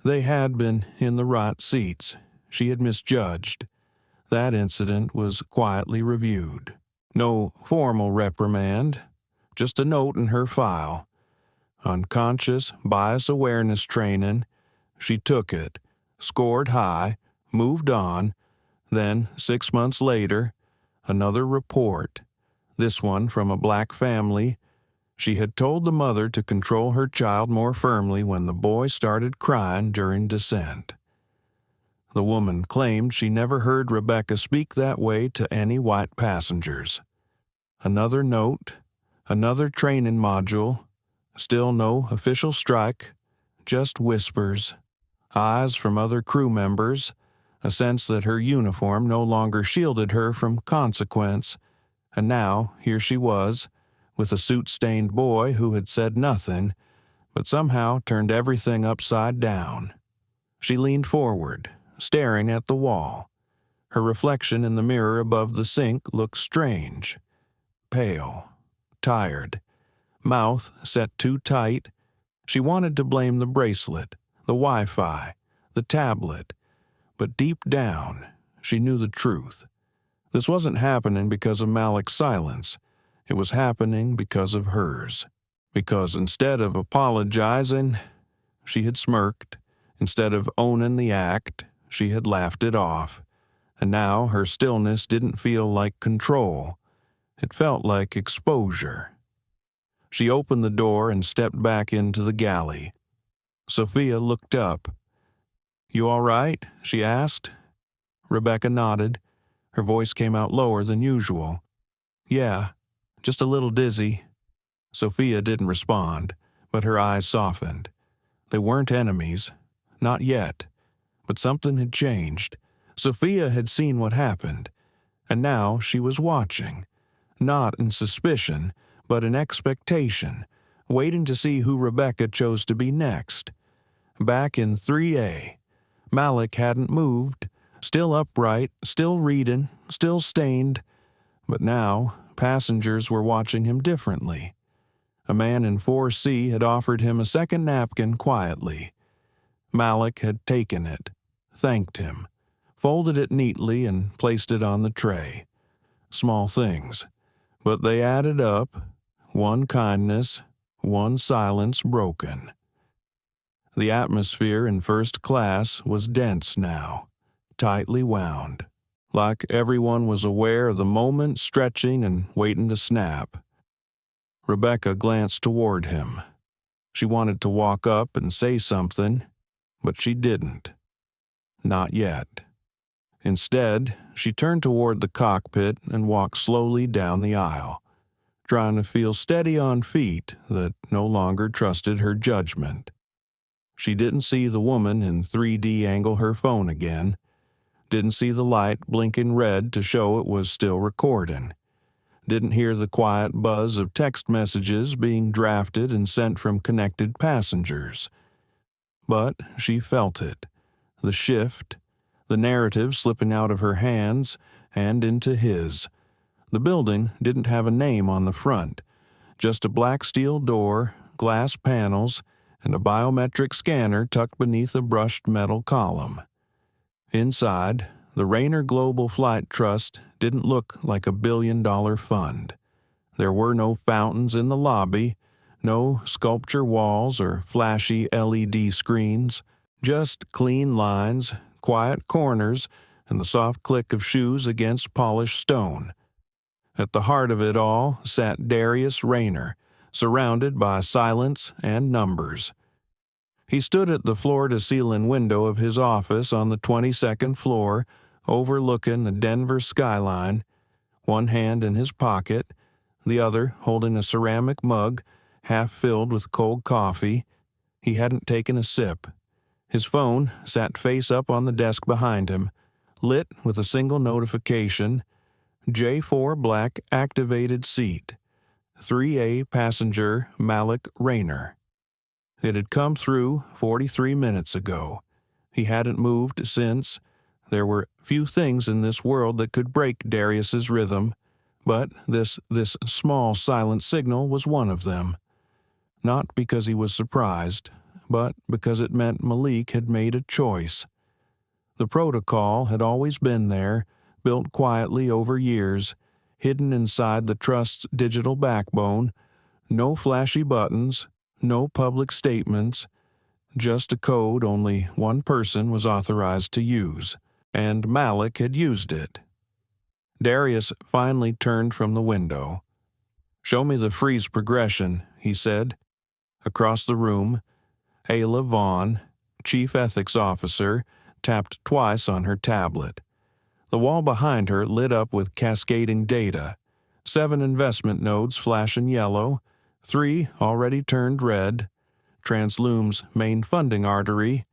They had been in the right seats. She had misjudged. That incident was quietly reviewed. No formal reprimand, just a note in her file. Unconscious bias awareness training. She took it, scored high, moved on. Then, 6 months later, another report. This one from a black family. She had told the mother to control her child more firmly when the boy started crying during descent. The woman claimed she never heard Rebecca speak that way to any white passengers. Another note, another training module, still no official strike, just whispers. Eyes from other crew members, a sense that her uniform no longer shielded her from consequence, and now here she was, with a suit-stained boy who had said nothing, but somehow turned everything upside down. She leaned forward, staring at the wall. Her reflection in the mirror above the sink looked strange. Pale, tired, mouth set too tight. She wanted to blame the bracelet, the Wi-Fi, the tablet, but deep down, she knew the truth. This wasn't happening because of Malik's silence. It was happening because of hers. Because instead of apologizing, she had smirked. Instead of owning the act, she had laughed it off. And now her stillness didn't feel like control. It felt like exposure. She opened the door and stepped back into the galley. Sophia looked up. "You all right?" she asked. Rebecca nodded. Her voice came out lower than usual. "Yeah, just a little dizzy." Sophia didn't respond, but her eyes softened. They weren't enemies. Not yet. But something had changed. Sophia had seen what happened, and now she was watching. Not in suspicion, but in expectation, waiting to see who Rebecca chose to be next. Back in 3A, Malik hadn't moved, still upright, still reading, still stained, but now passengers were watching him differently. A man in 4C had offered him a second napkin quietly. Malik had taken it, thanked him, folded it neatly and placed it on the tray. Small things, but they added up. One kindness, one silence broken. The atmosphere in first class was dense now, tightly wound, like everyone was aware of the moment, stretching and waiting to snap. Rebecca glanced toward him. She wanted to walk up and say something, but she didn't. Not yet. Instead, she turned toward the cockpit and walked slowly down the aisle, trying to feel steady on feet that no longer trusted her judgment. She didn't see the woman in 3D angle her phone again, didn't see the light blinking red to show it was still recording, didn't hear the quiet buzz of text messages being drafted and sent from connected passengers. But she felt it, the shift, the narrative slipping out of her hands and into his. The building didn't have a name on the front, just a black steel door, glass panels, and a biometric scanner tucked beneath a brushed metal column. Inside, the Rayner Global Flight Trust didn't look like a billion-dollar fund. There were no fountains in the lobby, no sculpture walls or flashy LED screens, just clean lines, quiet corners, and the soft click of shoes against polished stone. At the heart of it all sat Darius Rayner, surrounded by silence and numbers. He stood at the floor-to-ceiling window of his office on the 22nd floor, overlooking the Denver skyline, one hand in his pocket, the other holding a ceramic mug half filled with cold coffee. He hadn't taken a sip. His phone sat face up on the desk behind him, lit with a single notification: J4 black activated seat. 3A passenger Malik Rayner. It had come through 43 minutes ago. He hadn't moved since. There were few things in this world that could break Darius's rhythm, but this small silent signal was one of them. Not because he was surprised, but because it meant Malik had made a choice. The protocol had always been there, built quietly over years, hidden inside the trust's digital backbone. No flashy buttons, no public statements, just a code only one person was authorized to use, and Malik had used it. Darius finally turned from the window. "Show me the freeze progression," he said. Across the room, Ayla Vaughn, Chief Ethics Officer, tapped twice on her tablet. The wall behind her lit up with cascading data. 7 investment nodes flashing yellow, 3 already turned red. Translume's main funding artery,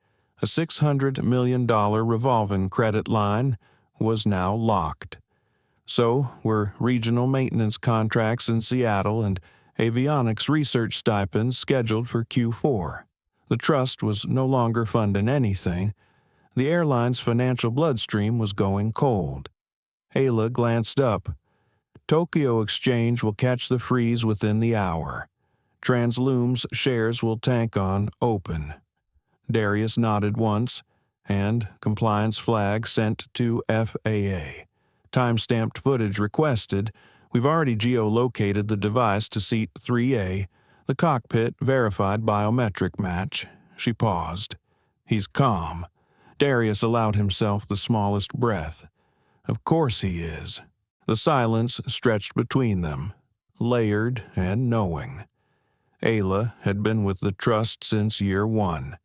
A $600 million revolving credit line was now locked. So were regional maintenance contracts in Seattle and avionics research stipends scheduled for Q4. The trust was no longer funding anything. The airline's financial bloodstream was going cold. Ayla glanced up. Tokyo Exchange will catch the freeze within the hour. Transloom's shares will tank on open. Darius nodded once, and compliance flag sent to FAA. Time-stamped footage requested. We've already geolocated the device to seat 3A. The cockpit verified biometric match. She paused. He's calm. Darius allowed himself the smallest breath. Of course he is. The silence stretched between them, layered and knowing. Ayla had been with the trust since year one.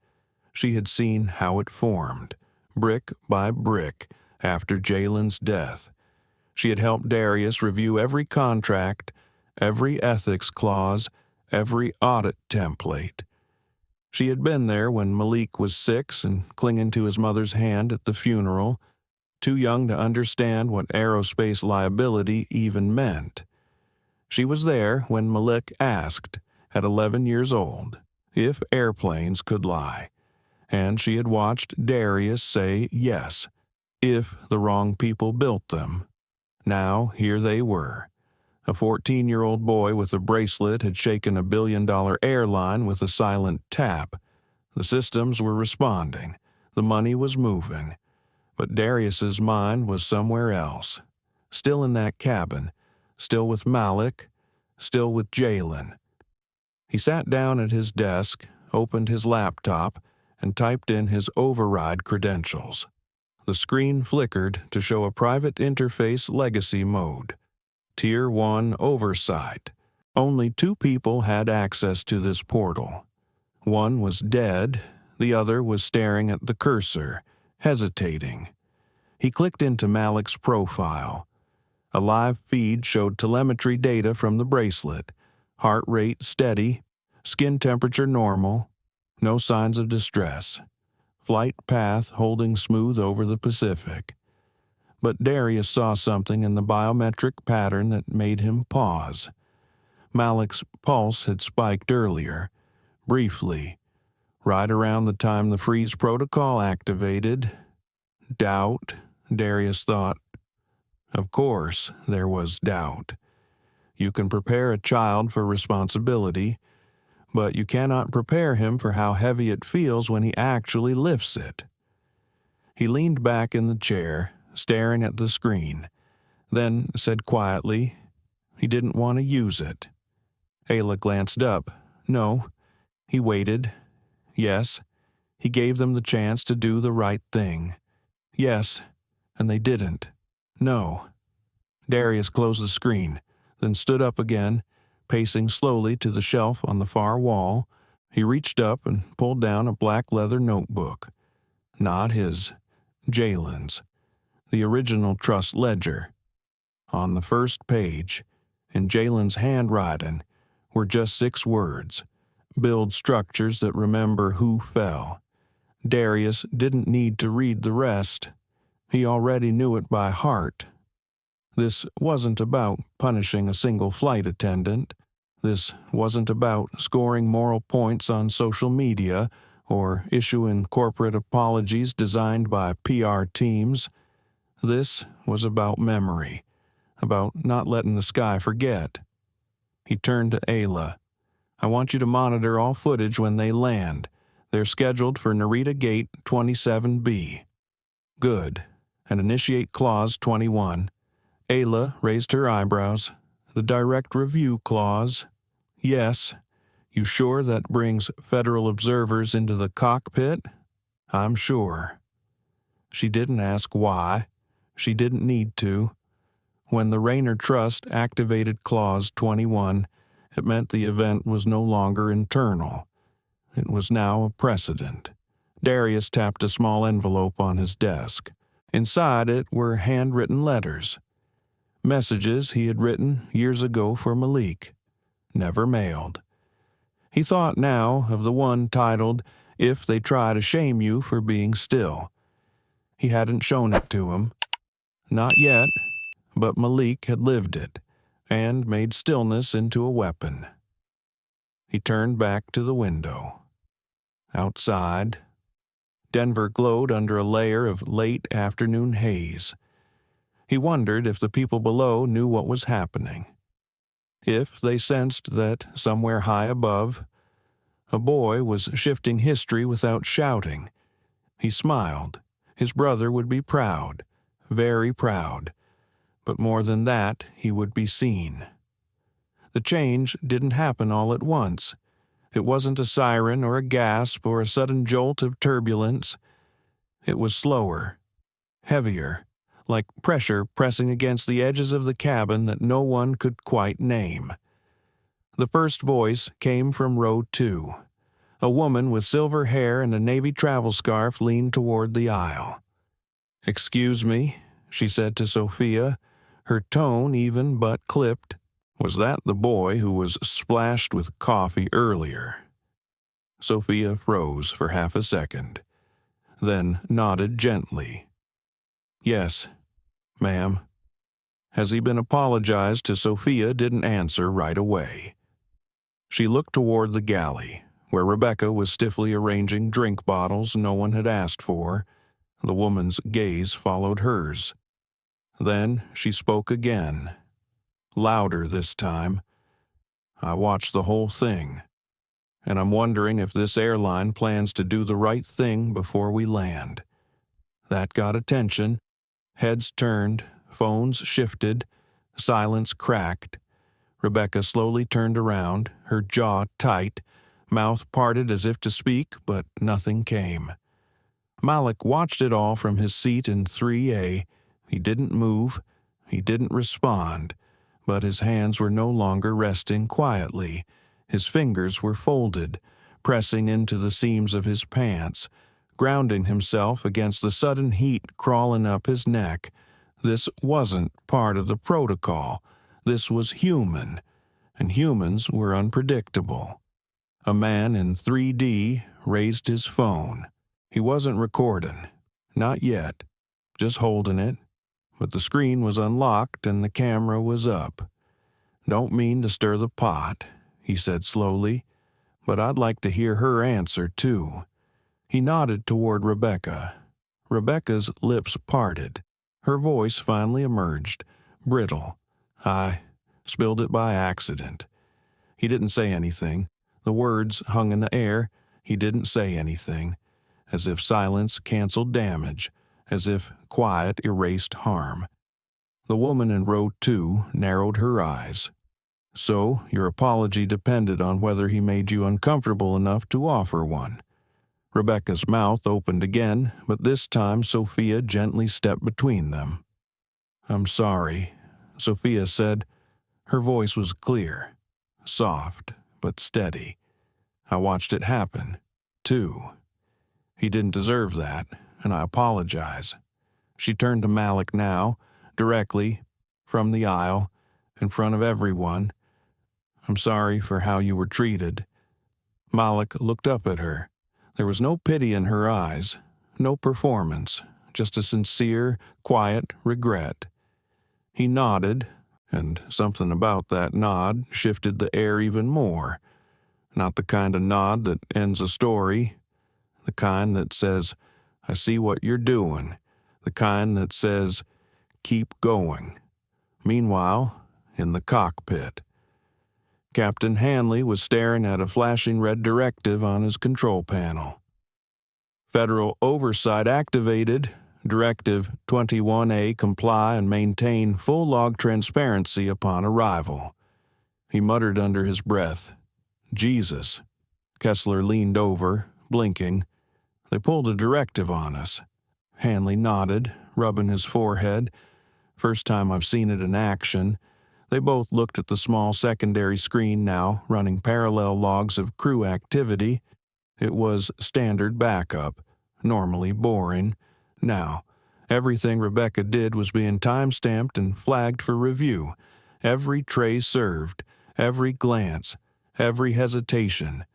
She had seen how it formed, brick by brick, after Jalen's death. She had helped Darius review every contract, every ethics clause, every audit template. She had been there when Malik was 6 and clinging to his mother's hand at the funeral, too young to understand what aerospace liability even meant. She was there when Malik asked, at 11 years old, if airplanes could lie, and she had watched Darius say yes, if the wrong people built them. Now here they were. A 14-year-old boy with a bracelet had shaken a billion-dollar airline with a silent tap. The systems were responding. The money was moving. But Darius's mind was somewhere else. Still in that cabin. Still with Malik. Still with Jalen. He sat down at his desk, opened his laptop, and typed in his override credentials. The screen flickered to show a private interface legacy mode. Tier 1 oversight. Only 2 people had access to this portal. One was dead, the other was staring at the cursor, hesitating. He clicked into Malik's profile. A live feed showed telemetry data from the bracelet. Heart rate steady, skin temperature normal, no signs of distress. Flight path holding smooth over the Pacific. But Darius saw something in the biometric pattern that made him pause. Malik's pulse had spiked earlier, briefly, right around the time the freeze protocol activated. Doubt, Darius thought. Of course, there was doubt. You can prepare a child for responsibility, but you cannot prepare him for how heavy it feels when he actually lifts it. He leaned back in the chair, staring at the screen, then said quietly he didn't want to use it. Ayla glanced up. No. He waited. Yes. He gave them the chance to do the right thing. Yes. And they didn't. No. Darius closed the screen, then stood up again, pacing slowly to the shelf on the far wall. He reached up and pulled down a black leather notebook. Not his. Jalen's. The original trust ledger. On the first page, in Jalen's handwriting, were just 6 words. Build structures that remember who fell. Darius didn't need to read the rest. He already knew it by heart. This wasn't about punishing a single flight attendant. This wasn't about scoring moral points on social media or issuing corporate apologies designed by PR teams. This was about memory, about not letting the sky forget. He turned to Ayla. I want you to monitor all footage when they land. They're scheduled for Narita Gate 27B. Good. And initiate Clause 21. Ayla raised her eyebrows. The direct review clause. Yes. You sure that brings federal observers into the cockpit? I'm sure. She didn't ask why. She didn't need to. When the Rayner Trust activated Clause 21, it meant the event was no longer internal. It was now a precedent. Darius tapped a small envelope on his desk. Inside it were handwritten letters. Messages he had written years ago for Malik. Never mailed. He thought now of the one titled, if they try to shame you for being still. He hadn't shown it to him. Not yet, but Malik had lived it, and made stillness into a weapon. He turned back to the window. Outside, Denver glowed under a layer of late afternoon haze. He wondered if the people below knew what was happening. If they sensed that, somewhere high above, a boy was shifting history without shouting. He smiled. His brother would be proud, very proud. But more than that, he would be seen. The change didn't happen all at once. It wasn't a siren or a gasp or a sudden jolt of turbulence. It was slower, heavier, like pressure pressing against the edges of the cabin that no one could quite name. The first voice came from row 2. A woman with silver hair and a navy travel scarf leaned toward the aisle. "Excuse me," she said to Sophia, her tone even but clipped. Was that the boy who was splashed with coffee earlier? Sophia froze for half a second, then nodded gently. "Yes, ma'am." Has he been apologized to? Sophia didn't answer right away. She looked toward the galley, where Rebecca was stiffly arranging drink bottles no one had asked for. The woman's gaze followed hers. Then she spoke again, louder this time. "I watched the whole thing, and I'm wondering if this airline plans to do the right thing before we land." That got attention. Heads turned, phones shifted, silence cracked. Rebecca slowly turned around, her jaw tight, mouth parted as if to speak, but nothing came. Malik watched it all from his seat in 3A. He didn't move, he didn't respond, but his hands were no longer resting quietly. His fingers were folded, pressing into the seams of his pants, grounding himself against the sudden heat crawling up his neck. This wasn't part of the protocol. This was human, and humans were unpredictable. A man in 3D raised his phone. He wasn't recording. Not yet. Just holding it. But the screen was unlocked and the camera was up. "Don't mean to stir the pot," he said slowly, "but I'd like to hear her answer, too." He nodded toward Rebecca. Rebecca's lips parted. Her voice finally emerged, brittle. "I spilled it by accident." He didn't say anything. The words hung in the air. He didn't say anything. As if silence canceled damage, as if quiet erased harm. The woman in row 2 narrowed her eyes. "So, your apology depended on whether he made you uncomfortable enough to offer one." Rebecca's mouth opened again, but this time Sophia gently stepped between them. "I'm sorry," Sophia said. Her voice was clear, soft, but steady. "I watched it happen, too. He didn't deserve that, and I apologize." She turned to Malik now, directly, from the aisle, in front of everyone. "I'm sorry for how you were treated." Malik looked up at her. There was no pity in her eyes, no performance, just a sincere, quiet regret. He nodded, and something about that nod shifted the air even more. Not the kind of nod that ends a story. The kind that says, "I see what you're doing." The kind that says, "Keep going." Meanwhile, in the cockpit, Captain Hanley was staring at a flashing red directive on his control panel. "Federal oversight activated. Directive 21A, comply and maintain full log transparency upon arrival." He muttered under his breath, "Jesus." Kessler leaned over, blinking. "They pulled a directive on us." Hanley nodded, rubbing his forehead. "First time I've seen it in action." They both looked at the small secondary screen now, running parallel logs of crew activity. It was standard backup, normally boring. Now, everything Rebecca did was being time-stamped and flagged for review. Every tray served, every glance, every hesitation.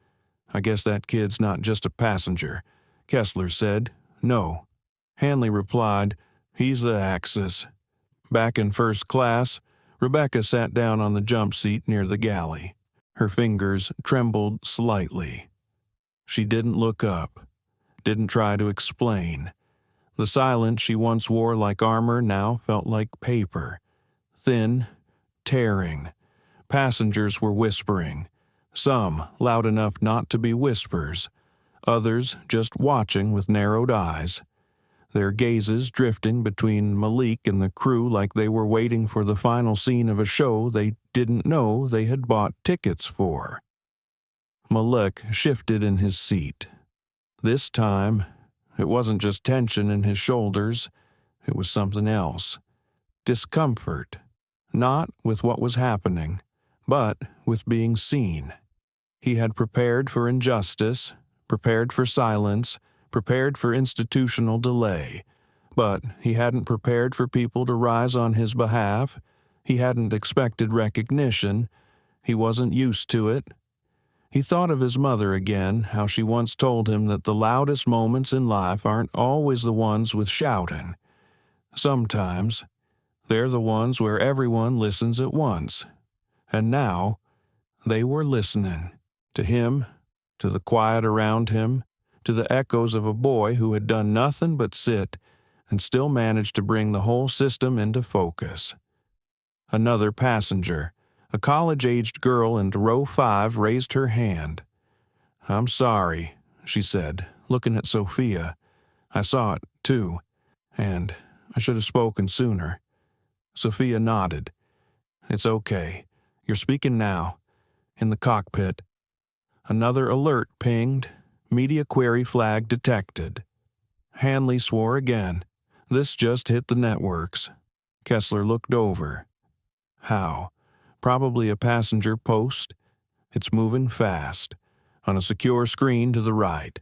I guess that kid's not just a passenger, Kessler said. No. Hanley replied, he's the Axis. Back in first class, Rebecca sat down on the jump seat near the galley. Her fingers trembled slightly. She didn't look up, didn't try to explain. The silence she once wore like armor now felt like paper. Thin, tearing. Passengers were whispering. Some loud enough not to be whispers. Others just watching with narrowed eyes. Their gazes drifting between Malik and the crew like they were waiting for the final scene of a show they didn't know they had bought tickets for. Malik shifted in his seat. This time, it wasn't just tension in his shoulders, it was something else. Discomfort, not with what was happening, but with being seen. He had prepared for injustice, prepared for silence, prepared for institutional delay, but he hadn't prepared for people to rise on his behalf. He hadn't expected recognition. He wasn't used to it. He thought of his mother again, how she once told him that the loudest moments in life aren't always the ones with shouting. Sometimes, they're the ones where everyone listens at once. And now, they were listening. To him, to the quiet around him, to the echoes of a boy who had done nothing but sit and still managed to bring the whole system into focus. Another passenger, a college-aged girl in row 5, raised her hand. "I'm sorry," she said, looking at Sophia. "I saw it, too, and I should have spoken sooner." Sophia nodded. "It's okay. You're speaking now. In the cockpit." Another alert pinged. Media query flag detected. Hanley swore again. This just hit the networks. Kessler looked over. How? Probably a passenger post. It's moving fast. On a secure screen to the right.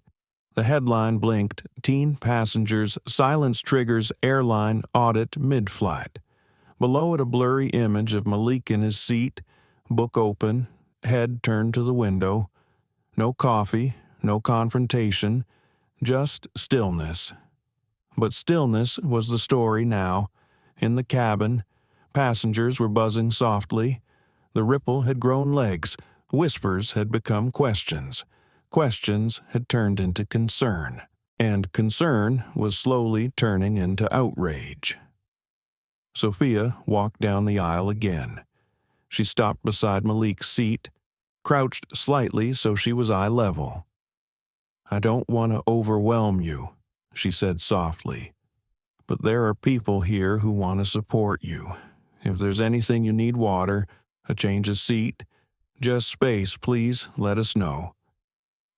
The headline blinked, "Teen passengers, silence triggers airline audit mid-flight." Below it a blurry image of Malik in his seat, book open, head turned to the window. No coffee, no confrontation, just stillness. But stillness was the story now. In the cabin, passengers were buzzing softly. The ripple had grown legs. Whispers had become questions. Questions had turned into concern. And concern was slowly turning into outrage. Sophia walked down the aisle again. She stopped beside Malik's seat, crouched slightly so she was eye level. "I don't want to overwhelm you," she said softly, "but there are people here who want to support you. If there's anything you need, water, a change of seat, just space, please let us know."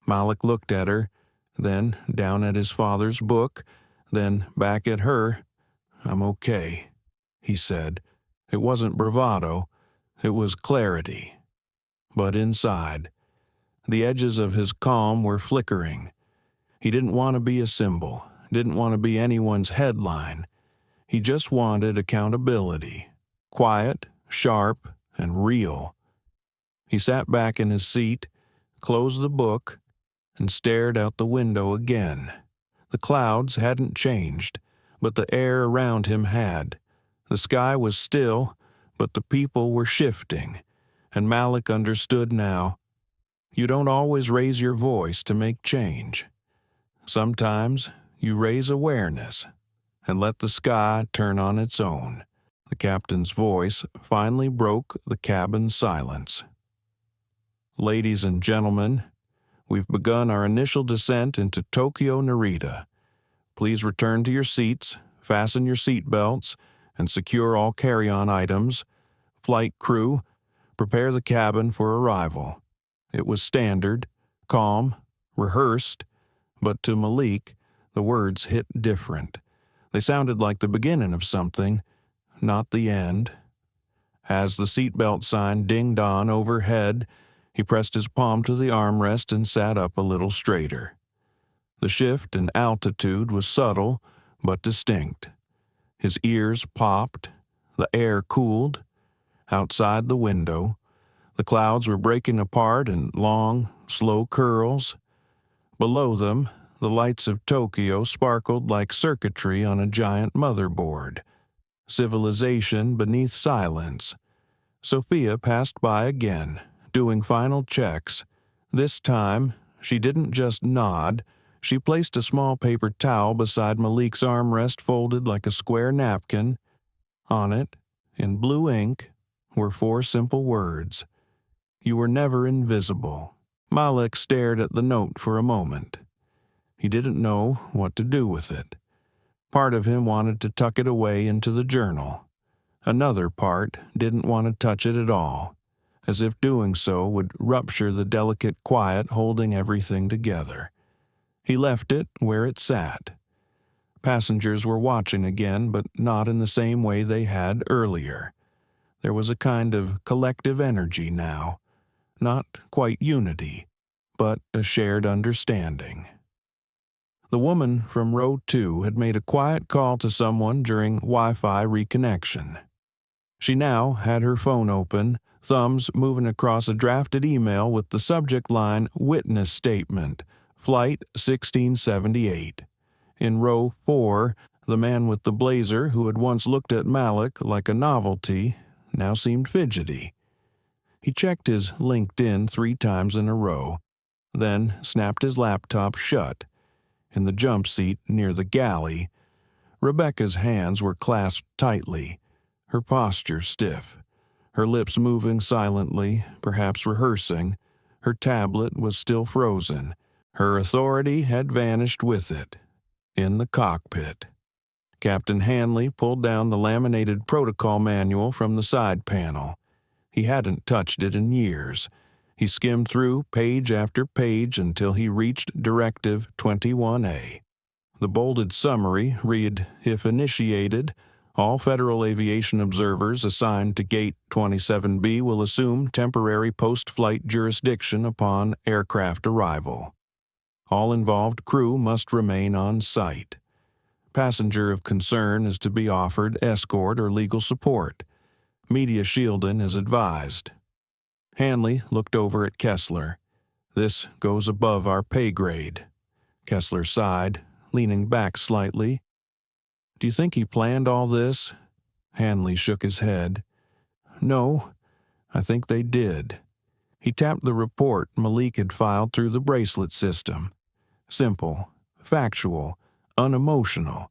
Malik looked at her, then down at his father's book, then back at her. "I'm okay," he said. It wasn't bravado, it was clarity. But inside, the edges of his calm were flickering. He didn't want to be a symbol, didn't want to be anyone's headline. He just wanted accountability, quiet, sharp, and real. He sat back in his seat, closed the book, and stared out the window again. The clouds hadn't changed, but the air around him had. The sky was still, but the people were shifting, and Malik understood now. You don't always raise your voice to make change. Sometimes you raise awareness and let the sky turn on its own. The captain's voice finally broke the cabin silence. "Ladies and gentlemen, we've begun our initial descent into Tokyo Narita. Please return to your seats, fasten your seat belts, and secure all carry-on items. Flight crew, prepare the cabin for arrival." It was standard, calm, rehearsed, but to Malik, the words hit different. They sounded like the beginning of something, not the end. As the seatbelt sign dinged on overhead, he pressed his palm to the armrest and sat up a little straighter. The shift in altitude was subtle, but distinct. His ears popped, the air cooled. Outside the window, The clouds were breaking apart in long, slow curls. Below them, the lights of Tokyo sparkled like circuitry on a giant motherboard. Civilization beneath silence. Sophia passed by again, doing final checks. This time, she didn't just nod. She placed a small paper towel beside Malik's armrest folded like a square napkin. On it, in blue ink, were 4 simple words. You were never invisible. Malik stared at the note for a moment. He didn't know what to do with it. Part of him wanted to tuck it away into the journal. Another part didn't want to touch it at all, as if doing so would rupture the delicate quiet holding everything together. He left it where it sat. Passengers were watching again, but not in the same way they had earlier. There was a kind of collective energy now. Not quite unity, but a shared understanding. The woman from row 2 had made a quiet call to someone during Wi-Fi reconnection. She now had her phone open, thumbs moving across a drafted email with the subject line Witness Statement, Flight 1678. In row 4, the man with the blazer who had once looked at Malik like a novelty now seemed fidgety. He checked his LinkedIn 3 times in a row, then snapped his laptop shut. In the jump seat near the galley, Rebecca's hands were clasped tightly, her posture stiff, her lips moving silently, perhaps rehearsing. Her tablet was still frozen. Her authority had vanished with it. In the cockpit, Captain Hanley pulled down the laminated protocol manual from the side panel. He hadn't touched it in years. He skimmed through page after page until he reached Directive 21A. The bolded summary read, if initiated, all Federal Aviation observers assigned to Gate 27B will assume temporary post-flight jurisdiction upon aircraft arrival. All involved crew must remain on site. Passenger of concern is to be offered escort or legal support. Media shielding is advised. Hanley looked over at Kessler. This goes above our pay grade. Kessler sighed, leaning back slightly. Do you think he planned all this? Hanley shook his head. No, I think they did. He tapped the report Malik had filed through the bracelet system. Simple, factual, unemotional.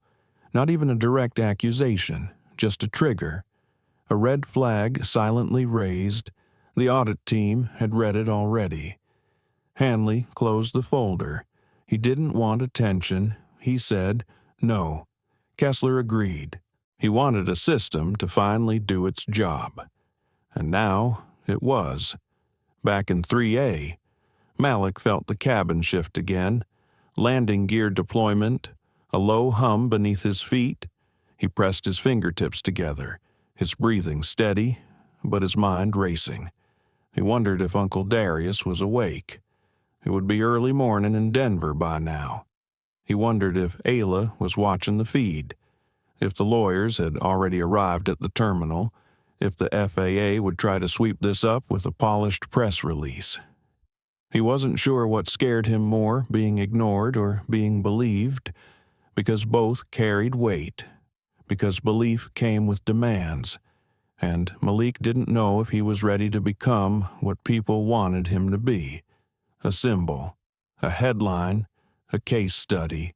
Not even a direct accusation, just a trigger. A red flag silently raised. The audit team had read it already. Hanley closed the folder. He didn't want attention. He said no. Kessler agreed. He wanted a system to finally do its job. And now it was. Back in 3A, Malik felt the cabin shift again. Landing gear deployment, a low hum beneath his feet. He pressed his fingertips together, his breathing steady, but his mind racing. He wondered if Uncle Darius was awake. It would be early morning in Denver by now. He wondered if Ayla was watching the feed, if the lawyers had already arrived at the terminal, if the FAA would try to sweep this up with a polished press release. He wasn't sure what scared him more, being ignored or being believed, because both carried weight, because belief came with demands, and Malik didn't know if he was ready to become what people wanted him to be, a symbol, a headline, a case study.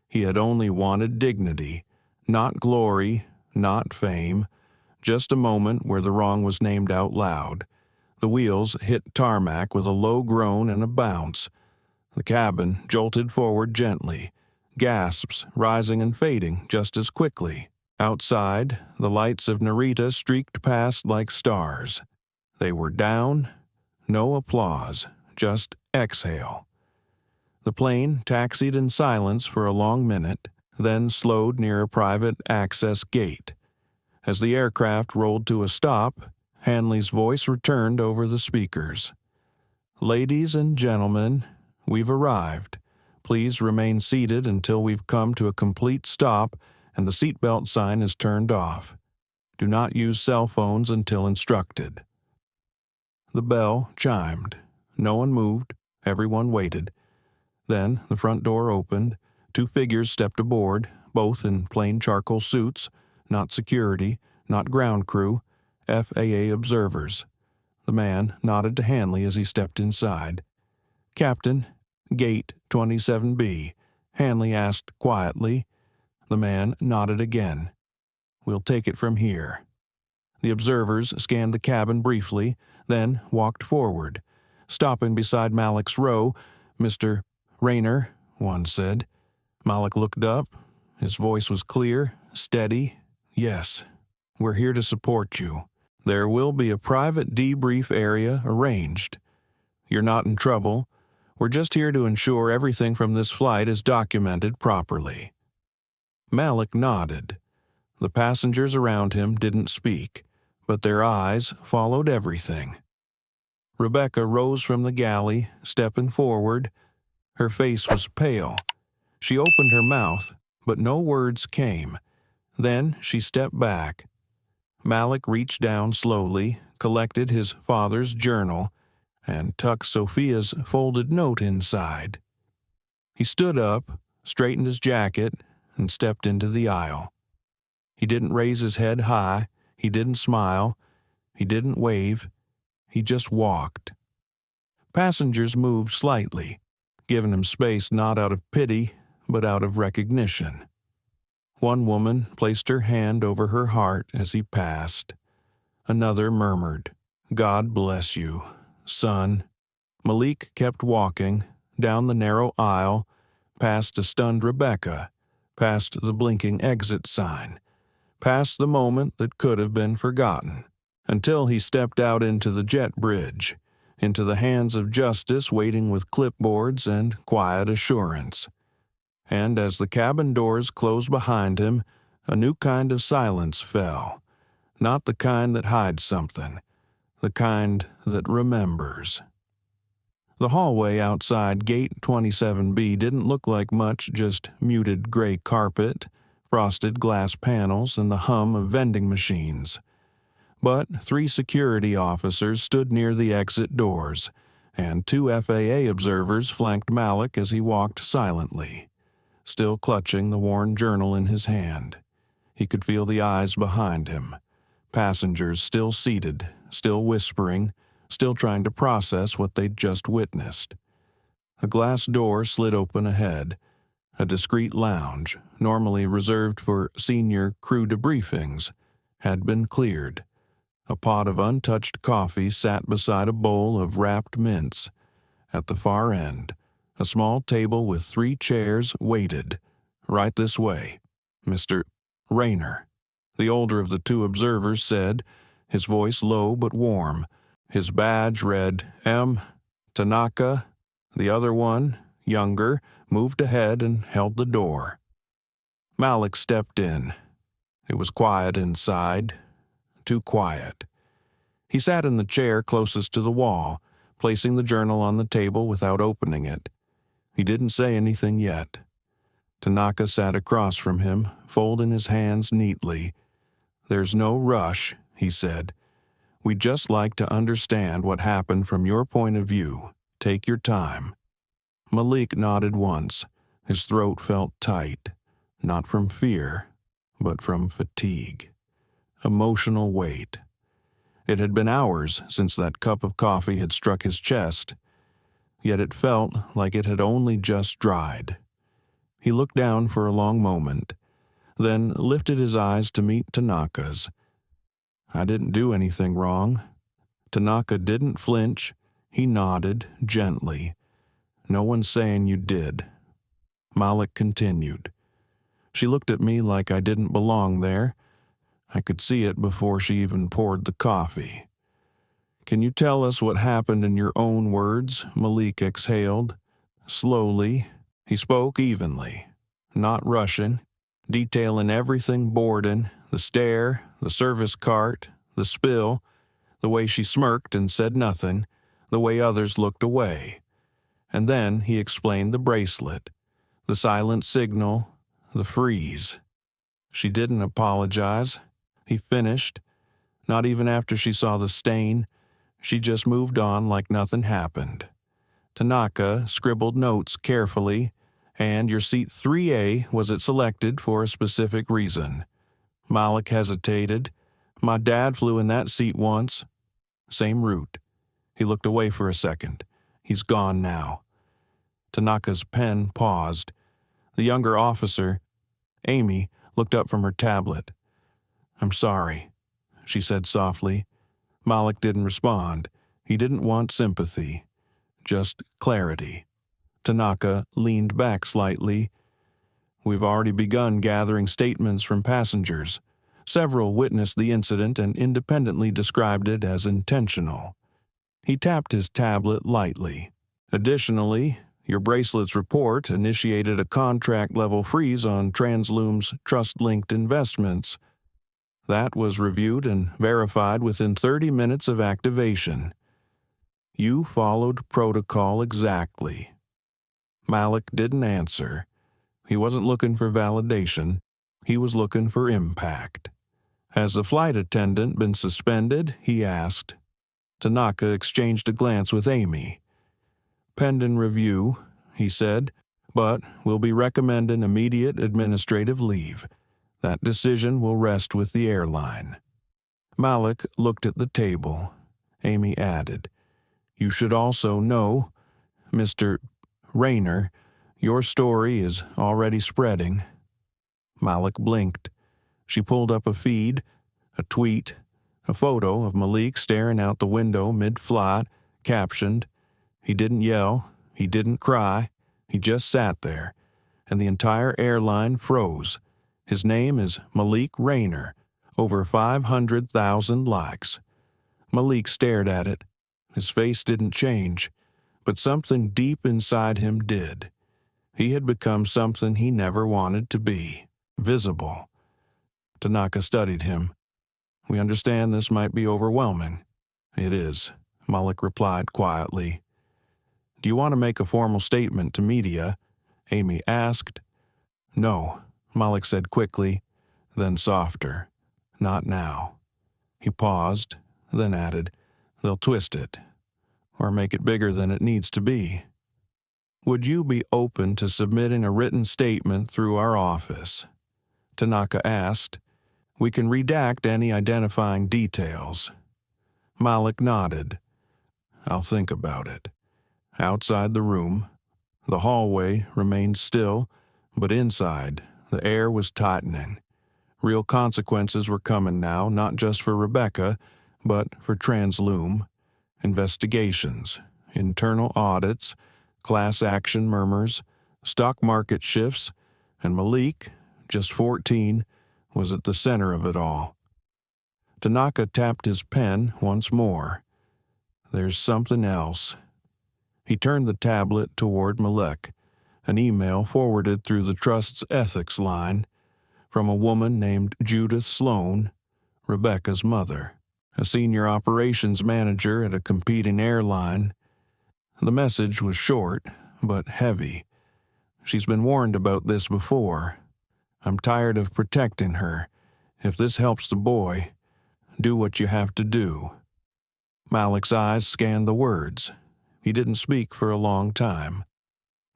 He had only wanted dignity, not glory, not fame, just a moment where the wrong was named out loud. The wheels hit tarmac with a low groan and a bounce. The cabin jolted forward gently, gasps rising and fading just as quickly. Outside, the lights of Narita streaked past like stars. They were down, no applause, just exhale. The plane taxied in silence for a long minute, then slowed near a private access gate. As the aircraft rolled to a stop, Hanley's voice returned over the speakers. Ladies and gentlemen, we've arrived. Please remain seated until we've come to a complete stop and the seatbelt sign is turned off. Do not use cell phones until instructed. The bell chimed. No one moved. Everyone waited. Then the front door opened. 2 figures stepped aboard, both in plain charcoal suits, not security, not ground crew, FAA observers. The man nodded to Hanley as he stepped inside. "Captain, Gate 27B," Hanley asked quietly. The man nodded again. "We'll take it from here." The observers scanned the cabin briefly, then walked forward. Stopping beside Malik's row, "Mr. Rayner," one said. Malik looked up. His voice was clear, steady. "Yes, we're here to support you. There will be a private debrief area arranged. You're not in trouble. We're just here to ensure everything from this flight is documented properly." Malik nodded. The passengers around him didn't speak, but their eyes followed everything. Rebecca rose from the galley, stepping forward. Her face was pale. She opened her mouth, but no words came. Then she stepped back. Malik reached down slowly, collected his father's journal, and tucked Sophia's folded note inside. He stood up, straightened his jacket, and stepped into the aisle. He didn't raise his head high. He didn't smile. He didn't wave. He just walked. Passengers moved slightly, giving him space not out of pity, but out of recognition. One woman placed her hand over her heart as he passed. Another murmured, "God bless you, son." Malik kept walking, down the narrow aisle, past a stunned Rebecca, past the blinking exit sign, past the moment that could have been forgotten, until he stepped out into the jet bridge, into the hands of justice waiting with clipboards and quiet assurance. And as the cabin doors closed behind him, a new kind of silence fell, not the kind that hides something, the kind that remembers. The hallway outside Gate 27B didn't look like much, just muted gray carpet, frosted glass panels, and the hum of vending machines. But 3 security officers stood near the exit doors, and 2 FAA observers flanked Malik as he walked silently, still clutching the worn journal in his hand. He could feel the eyes behind him. Passengers still seated, still whispering, still trying to process what they'd just witnessed. A glass door slid open ahead. A discreet lounge, normally reserved for senior crew debriefings, had been cleared. A pot of untouched coffee sat beside a bowl of wrapped mints. At the far end, a small table with 3 chairs waited. "Right this way, Mr. Rayner," the older of the 2 observers said, his voice low but warm. His badge read M. Tanaka. The other one, younger, moved ahead and held the door. Malik stepped in. It was quiet inside. Too quiet. He sat in the chair closest to the wall, placing the journal on the table without opening it. He didn't say anything yet. Tanaka sat across from him, folding his hands neatly. "There's no rush," he said. "We'd just like to understand what happened from your point of view. Take your time." Malik nodded once. His throat felt tight, not from fear, but from fatigue. Emotional weight. It had been hours since that cup of coffee had struck his chest, yet it felt like it had only just dried. He looked down for a long moment, then lifted his eyes to meet Tanaka's. "I didn't do anything wrong." Tanaka didn't flinch. He nodded gently. "No one's saying you did." Malik continued. "She looked at me like I didn't belong there. I could see it before she even poured the coffee." "Can you tell us what happened in your own words?" Malik exhaled. Slowly, he spoke evenly, not rushing, detailing everything boarding, the stare, the service cart, the spill, the way she smirked and said nothing, the way others looked away. And then he explained the bracelet, the silent signal, the freeze. "She didn't apologize," he finished. "Not even after she saw the stain. She just moved on like nothing happened. Tanaka scribbled notes carefully, and your seat 3A wasn't selected for a specific reason. Malik hesitated. My dad flew in that seat once. Same route. He looked away for a second. He's gone now. Tanaka's pen paused. The younger officer, Amy, looked up from her tablet. I'm sorry, she said softly. Malik didn't respond. He didn't want sympathy, just clarity. Tanaka leaned back slightly. We've already begun gathering statements from passengers. Several witnessed the incident and independently described it as intentional. He tapped his tablet lightly. Additionally, your bracelet's report initiated a contract-level freeze on Transloom's trust-linked investments. That was reviewed and verified within 30 minutes of activation. You followed protocol exactly. Malik didn't answer. He wasn't looking for validation. He was looking for impact. Has the flight attendant been suspended? He asked. Tanaka exchanged a glance with Amy. Pending review, he said, but we'll be recommending immediate administrative leave. That decision will rest with the airline. Malik looked at the table. Amy added, You should also know, Mr. Rayner, your story is already spreading. Malik blinked. She pulled up a feed, a tweet, a photo of Malik staring out the window mid-flight, captioned, He didn't yell, he didn't cry, he just sat there, and the entire airline froze. His name is Malik Rayner, over 500,000 likes. Malik stared at it. His face didn't change, but something deep inside him did. He had become something he never wanted to be, visible. Tanaka studied him. We understand this might be overwhelming. It is, Malik replied quietly. Do you want to make a formal statement to media? Amy asked. No, Malik said quickly, then softer. Not now. He paused, then added, They'll twist it, or make it bigger than it needs to be. Would you be open to submitting a written statement through our office? Tanaka asked. We can redact any identifying details. Malik nodded. I'll think about it. Outside the room, the hallway remained still, but inside, the air was tightening. Real consequences were coming now, not just for Rebecca, but for Transloom. Investigations, internal audits, class action murmurs, stock market shifts, and Malik, just 14, was at the center of it all. Tanaka tapped his pen once more. There's something else. He turned the tablet toward Malik, an email forwarded through the Trust's ethics line from a woman named Judith Sloan, Rebecca's mother, a senior operations manager at a competing airline. The message was short, but heavy. She's been warned about this before. I'm tired of protecting her. If this helps the boy, do what you have to do. Malik's eyes scanned the words. He didn't speak for a long time.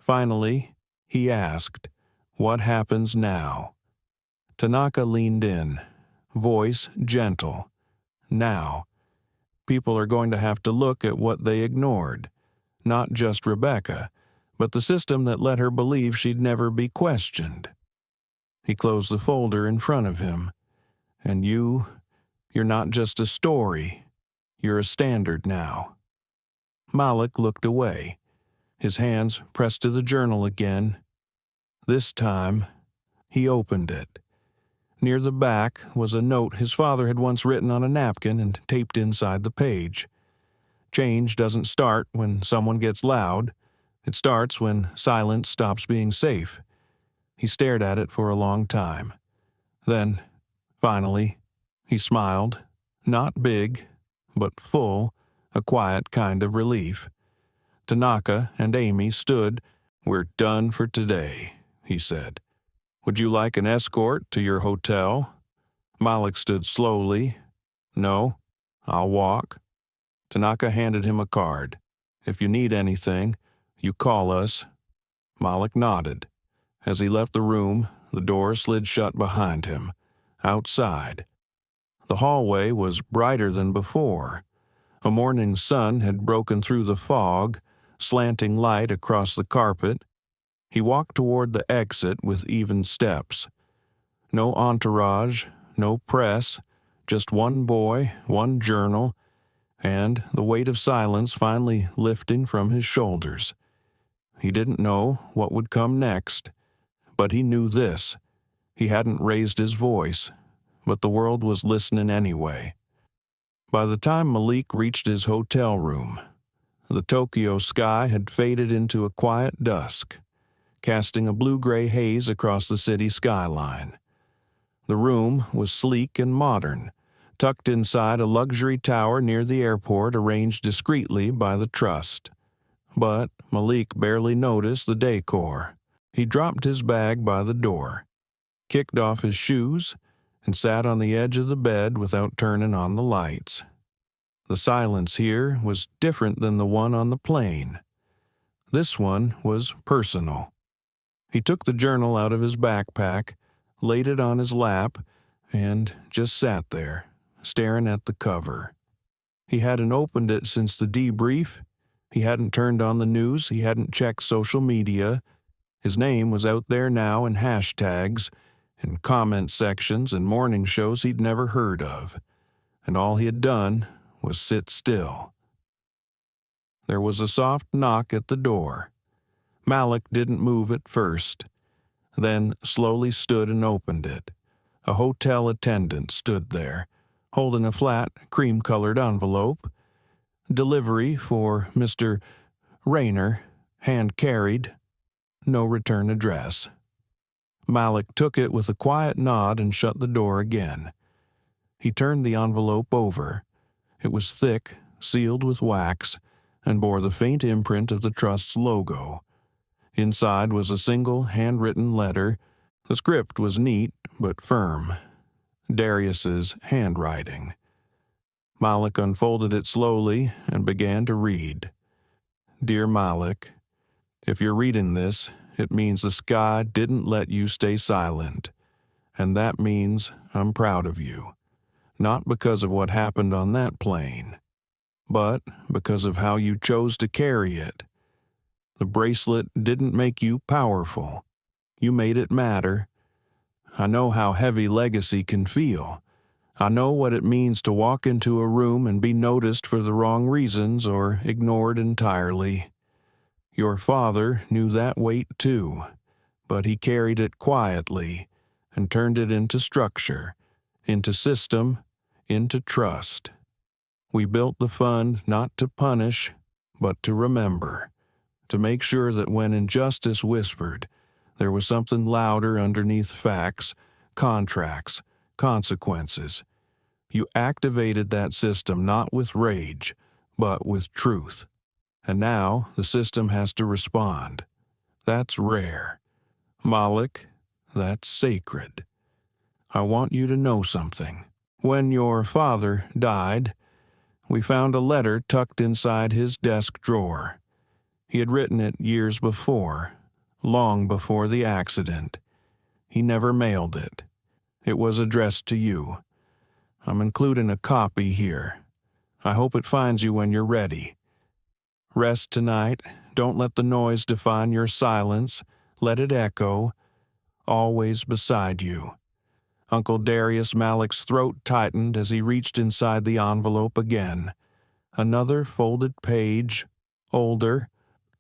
Finally, he asked, What happens now? Tanaka leaned in, voice gentle. Now. People are going to have to look at what they ignored. Not just Rebecca, but the system that let her believe she'd never be questioned. He closed the folder in front of him. And you're not just a story. You're a standard now. Malik looked away. His hands pressed to the journal again. This time, he opened it. Near the back was a note his father had once written on a napkin and taped inside the page. Change doesn't start when someone gets loud. It starts when silence stops being safe. He stared at it for a long time. Then, finally, he smiled, not big, but full, a quiet kind of relief. Tanaka and Amy stood. We're done for today, he said. Would you like an escort to your hotel? Malik stood slowly. No, I'll walk. Tanaka handed him a card. "If you need anything, you call us." Malik nodded. As he left the room, the door slid shut behind him. Outside, the hallway was brighter than before. A morning sun had broken through the fog, slanting light across the carpet. He walked toward the exit with even steps. No entourage, no press, just one boy, one journal, and the weight of silence finally lifting from his shoulders. He didn't know what would come next, but he knew this. He hadn't raised his voice, but the world was listening anyway. By the time Malik reached his hotel room, the Tokyo sky had faded into a quiet dusk, casting a blue-gray haze across the city skyline. The room was sleek and modern, tucked inside a luxury tower near the airport arranged discreetly by the trust. But Malik barely noticed the decor. He dropped his bag by the door, kicked off his shoes, and sat on the edge of the bed without turning on the lights. The silence here was different than the one on the plane. This one was personal. He took the journal out of his backpack, laid it on his lap, and just sat there, staring at the cover. He hadn't opened it since the debrief. He hadn't turned on the news. He hadn't checked social media. His name was out there now in hashtags, in comment sections and morning shows he'd never heard of. And all he had done was sit still. There was a soft knock at the door. Malik didn't move at first, then slowly stood and opened it. A hotel attendant stood there, holding a flat, cream-colored envelope. Delivery for Mr. Rayner, hand-carried, no return address. Malik took it with a quiet nod and shut the door again. He turned the envelope over. It was thick, sealed with wax, and bore the faint imprint of the Trust's logo. Inside was a single handwritten letter. The script was neat but firm. Darius's handwriting. Malik unfolded it slowly and began to read. "Dear Malik, if you're reading this, it means the sky didn't let you stay silent, and that means I'm proud of you. Not because of what happened on that plane, but because of how you chose to carry it. The bracelet didn't make you powerful. You made it matter. I know how heavy legacy can feel. I know what it means to walk into a room and be noticed for the wrong reasons or ignored entirely. Your father knew that weight too, but he carried it quietly and turned it into structure, into system, into trust. We built the fund not to punish, but to remember, to make sure that when injustice whispered, there was something louder underneath facts, contracts, consequences. You activated that system not with rage, but with truth. And now the system has to respond. That's rare. Malik, that's sacred. I want you to know something. When your father died, we found a letter tucked inside his desk drawer. He had written it years before, long before the accident. He never mailed it. It was addressed to you. I'm including a copy here. I hope it finds you when you're ready. Rest tonight. Don't let the noise define your silence. Let it echo. Always beside you. Uncle Darius. Malik's throat tightened as he reached inside the envelope again. Another folded page, older,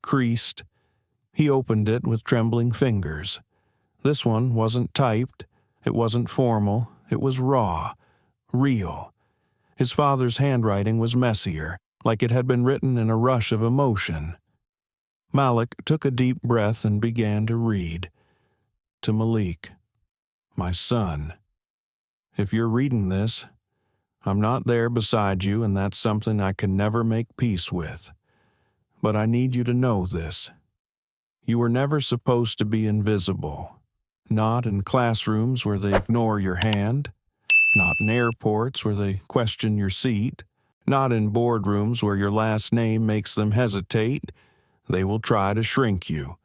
creased. He opened it with trembling fingers. This one wasn't typed. It wasn't formal. It was raw. Real. His father's handwriting was messier, like it had been written in a rush of emotion. Malik took a deep breath and began to read. To Malik, my son. If you're reading this, I'm not there beside you, and that's something I can never make peace with. But I need you to know this. You were never supposed to be invisible. Not in classrooms where they ignore your hand. Not in airports where they question your seat. Not in boardrooms where your last name makes them hesitate. They will try to shrink you.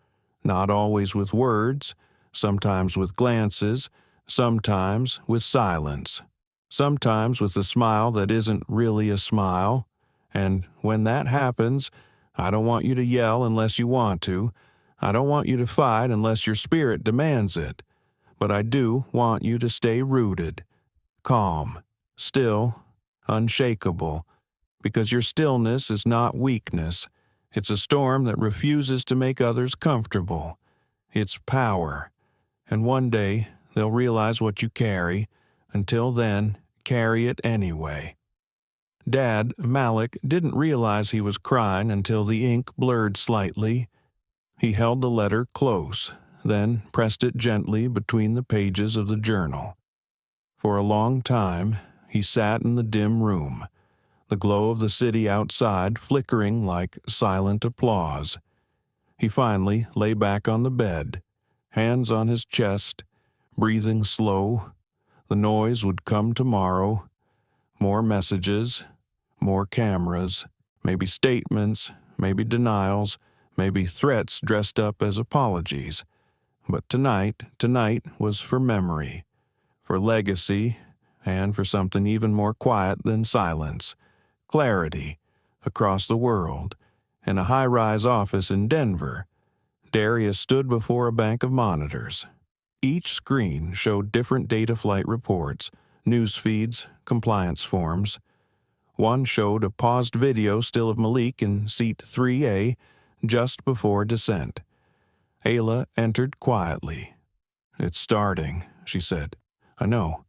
Not always with words, sometimes with glances, sometimes with silence, sometimes with a smile that isn't really a smile. And when that happens, I don't want you to yell unless you want to. I don't want you to fight unless your spirit demands it. But I do want you to stay rooted, calm, still, unshakable, because your stillness is not weakness. It's a storm that refuses to make others comfortable. It's power. And one day, they'll realize what you carry. Until then, carry it anyway. Dad, Malik, didn't realize he was crying until the ink blurred slightly. He held the letter close, then pressed it gently between the pages of the journal. For a long time, he sat in the dim room, the glow of the city outside flickering like silent applause. He finally lay back on the bed, hands on his chest, breathing slow. The noise would come tomorrow. More messages, more cameras, maybe statements, maybe denials, maybe threats dressed up as apologies. But tonight was for memory, for legacy, and for something even more quiet than silence. Clarity, across the world, in a high-rise office in Denver. Darius stood before a bank of monitors. Each screen showed different data flight reports, news feeds, compliance forms. One showed a paused video still of Malik in seat 3A just before descent. Ayla entered quietly. "It's starting," she said. "I know,"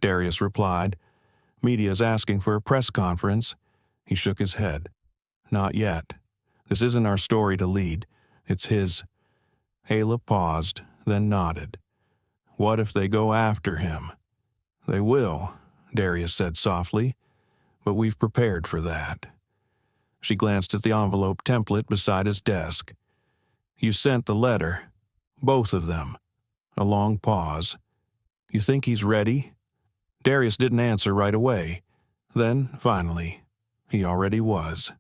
Darius replied. "Media's asking for a press conference." He shook his head. "Not yet. This isn't our story to lead. It's his." Ayla paused, then nodded. "What if they go after him?" "They will," Darius said softly. "But we've prepared for that." She glanced at the envelope template beside his desk. "You sent the letter. Both of them." A long pause. "You think he's ready?" Darius didn't answer right away. Then, finally, he already was.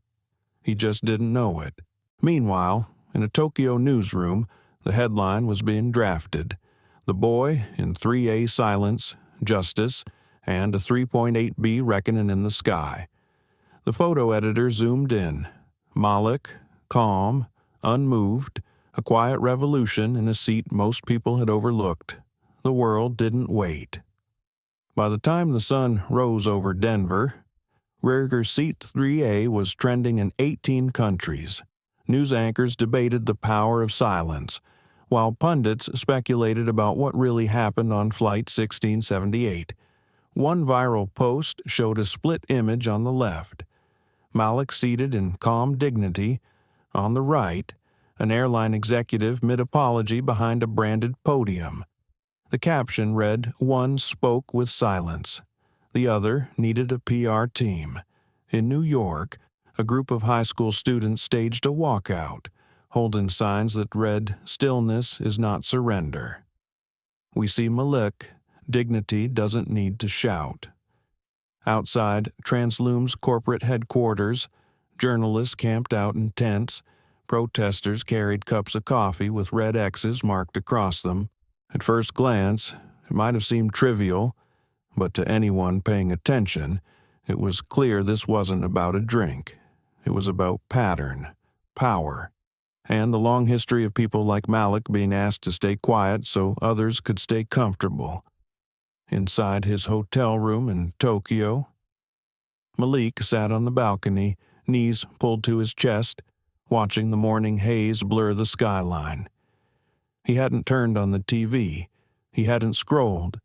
He just didn't know it. Meanwhile, in a Tokyo newsroom, the headline was being drafted. The boy in 3A silence, justice, and a 3.8B reckoning in the sky. The photo editor zoomed in. Malik, calm, unmoved, a quiet revolution in a seat most people had overlooked. The world didn't wait. By the time the sun rose over Denver, Rierger's seat 3A was trending in 18 countries. News anchors debated the power of silence, while pundits speculated about what really happened on Flight 1678. One viral post showed a split image on the left. Malik seated in calm dignity. On the right, an airline executive mid-apology behind a branded podium. The caption read, "One spoke with silence. The other needed a PR team." In New York, a group of high school students staged a walkout, holding signs that read, "Stillness is not surrender." We see Malik. Dignity doesn't need to shout. Outside Transloom's corporate headquarters, journalists camped out in tents. Protesters carried cups of coffee with red X's marked across them. At first glance, it might have seemed trivial, but to anyone paying attention, it was clear this wasn't about a drink. It was about pattern, power, and the long history of people like Malik being asked to stay quiet so others could stay comfortable. Inside his hotel room in Tokyo, Malik sat on the balcony, knees pulled to his chest, watching the morning haze blur the skyline. He hadn't turned on the TV. He hadn't scrolled,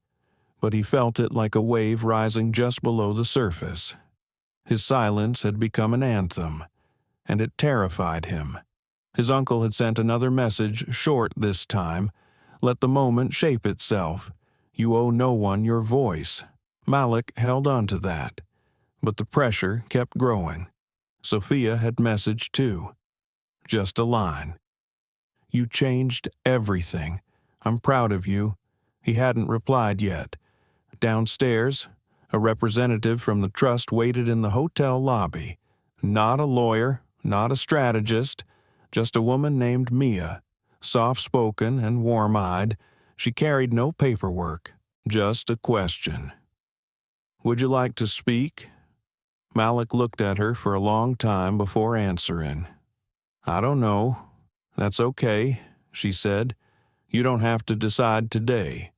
but he felt it like a wave rising just below the surface. His silence had become an anthem, and it terrified him. His uncle had sent another message, short this time. Let the moment shape itself. You owe no one your voice. Malik held on to that, but the pressure kept growing. Sophia had messaged too. Just a line. You changed everything. I'm proud of you. He hadn't replied yet. Downstairs, A representative from the trust waited in the hotel lobby. Not a lawyer, not a strategist, just a woman named Mia. Soft-spoken and warm-eyed, she carried no paperwork, just a question. "Would you like to speak?" Malik looked at her for a long time before answering. "I don't know." "That's okay," she said. "You don't have to decide today."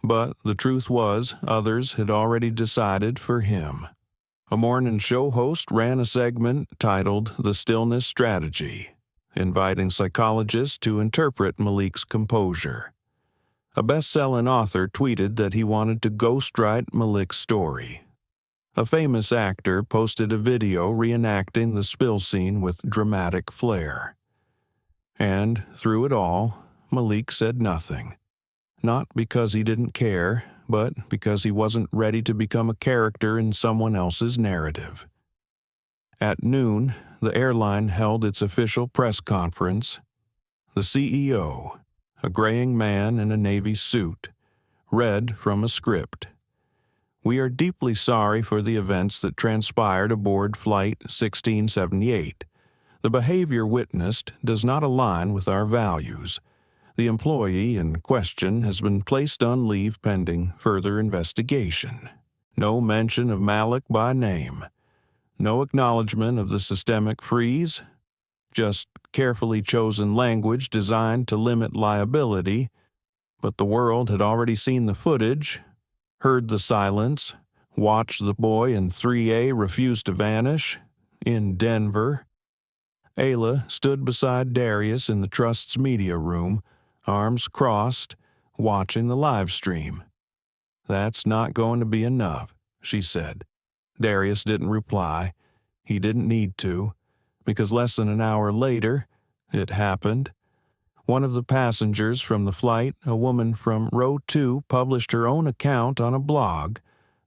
But the truth was, others had already decided for him. A morning show host ran a segment titled The Stillness Strategy, inviting psychologists to interpret Malik's composure. A best-selling author tweeted that he wanted to ghostwrite Malik's story. A famous actor posted a video reenacting the spill scene with dramatic flair. And through it all, Malik said nothing. Not because he didn't care, but because he wasn't ready to become a character in someone else's narrative. At noon, the airline held its official press conference. The CEO, a graying man in a Navy suit, read from a script. "We are deeply sorry for the events that transpired aboard Flight 1678. The behavior witnessed does not align with our values. The employee in question has been placed on leave pending further investigation." No mention of Malik by name. No acknowledgement of the systemic freeze. Just carefully chosen language designed to limit liability. But the world had already seen the footage, heard the silence, watched the boy in 3A refuse to vanish, in Denver. Ayla stood beside Darius in the Trust's media room, arms crossed, watching the live stream. "That's not going to be enough," she said. Darius didn't reply. He didn't need to, because less than an hour later, it happened. One of the passengers from the flight, a woman from row 2, published her own account on a blog.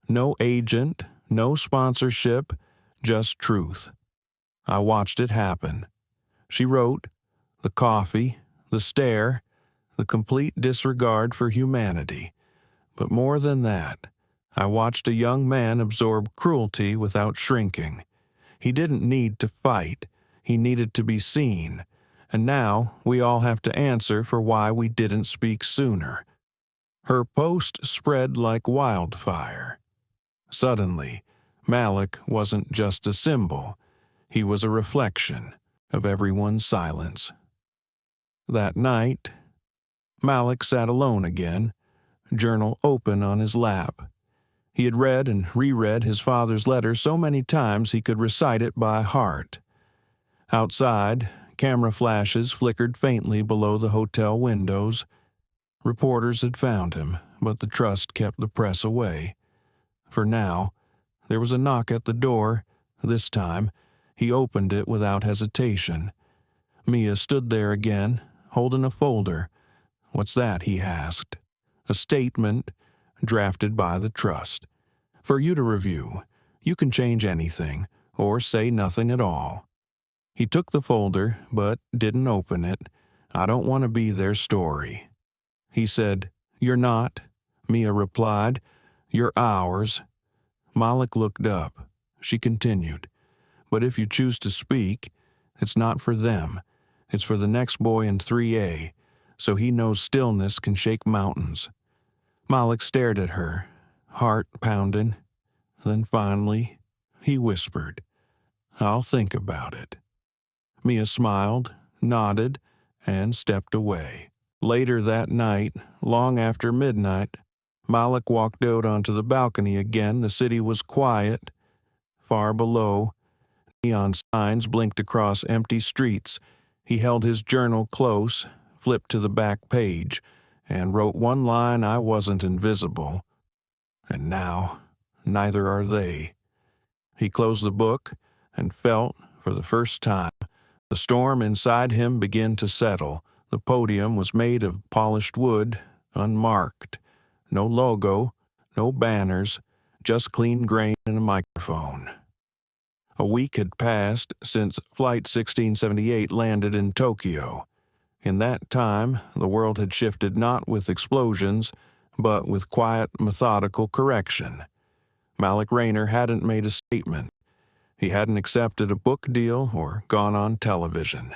No agent, no sponsorship, just truth. I watched it happen. She wrote, the coffee, the stare, the complete disregard for humanity. But more than that, I watched a young man absorb cruelty without shrinking. He didn't need to fight. He needed to be seen. And now we all have to answer for why we didn't speak sooner. Her post spread like wildfire. Suddenly, Malik wasn't just a symbol. He was a reflection of everyone's silence. That night, Malik sat alone again, journal open on his lap. He had read and reread his father's letter so many times he could recite it by heart. Outside, camera flashes flickered faintly below the hotel windows. Reporters had found him, but the trust kept the press away. For now, there was a knock at the door. This time, he opened it without hesitation. Mia stood there again, holding a folder. "What's that?" he asked. "A statement, drafted by the trust. For you to review. You can change anything, or say nothing at all." He took the folder, but didn't open it. "I don't want to be their story." He said, "You're not," Mia replied. "You're ours." Malik looked up. She continued, "But if you choose to speak, it's not for them. It's for the next boy in 3A, so he knows stillness can shake mountains." Malik stared at her, heart pounding. Then finally, he whispered, "I'll think about it." Mia smiled, nodded, and stepped away. Later that night, long after midnight, Malik walked out onto the balcony again. The city was quiet. Far below, neon signs blinked across empty streets. He held his journal close, flipped to the back page, and wrote one line: "I wasn't invisible." And now, neither are they. He closed the book and felt, for the first time, the storm inside him begin to settle. The podium was made of polished wood, unmarked. No logo, no banners, just clean grain and a microphone. A week had passed since Flight 1678 landed in Tokyo. In that time, the world had shifted not with explosions, but with quiet, methodical correction. Malik Rayner hadn't made a statement. He hadn't accepted a book deal or gone on television.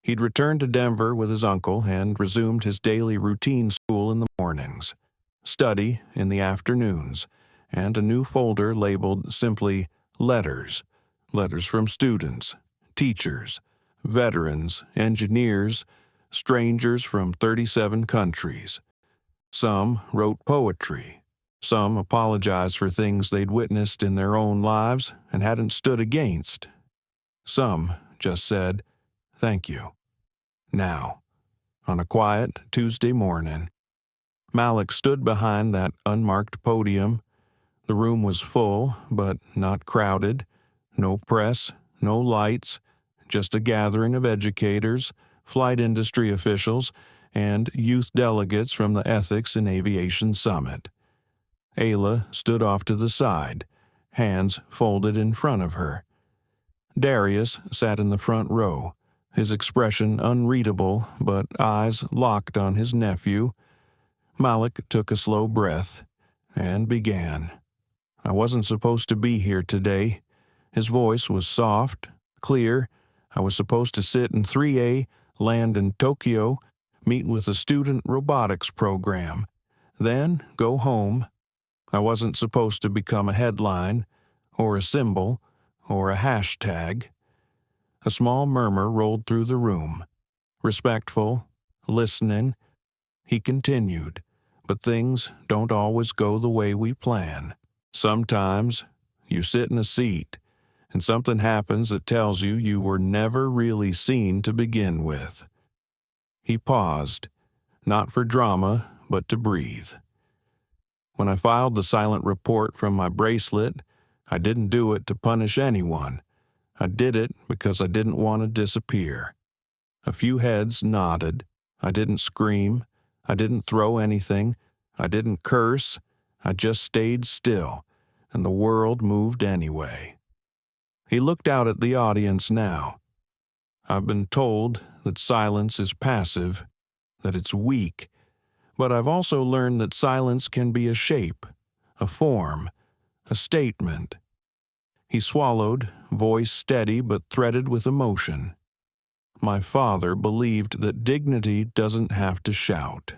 He'd returned to Denver with his uncle and resumed his daily routine: school in the mornings, study in the afternoons, and a new folder labeled simply letters. Letters from students, teachers, veterans, engineers, strangers from 37 countries. Some wrote poetry. Some apologized for things they'd witnessed in their own lives and hadn't stood against. Some just said, "Thank you." Now, on a quiet Tuesday morning, Malik stood behind that unmarked podium. The room was full, but not crowded. No press, no lights, just a gathering of educators, flight industry officials, and youth delegates from the Ethics in Aviation Summit. Ayla stood off to the side, hands folded in front of her. Darius sat in the front row, his expression unreadable but eyes locked on his nephew. Malik took a slow breath and began. "I wasn't supposed to be here today." His voice was soft, clear. "I was supposed to sit in 3A, land in Tokyo, meet with a student robotics program, then go home. I wasn't supposed to become a headline, or a symbol, or a hashtag." A small murmur rolled through the room. Respectful, listening. He continued, "But things don't always go the way we plan. Sometimes you sit in a seat, and something happens that tells you you were never really seen to begin with." He paused, not for drama, but to breathe. "When I filed the silent report from my bracelet, I didn't do it to punish anyone. I did it because I didn't want to disappear." A few heads nodded. "I didn't scream. I didn't throw anything. I didn't curse. I just stayed still, and the world moved anyway." He looked out at the audience now. "I've been told that silence is passive, that it's weak, but I've also learned that silence can be a shape, a form, a statement." He swallowed, voice steady but threaded with emotion. "My father believed that dignity doesn't have to shout,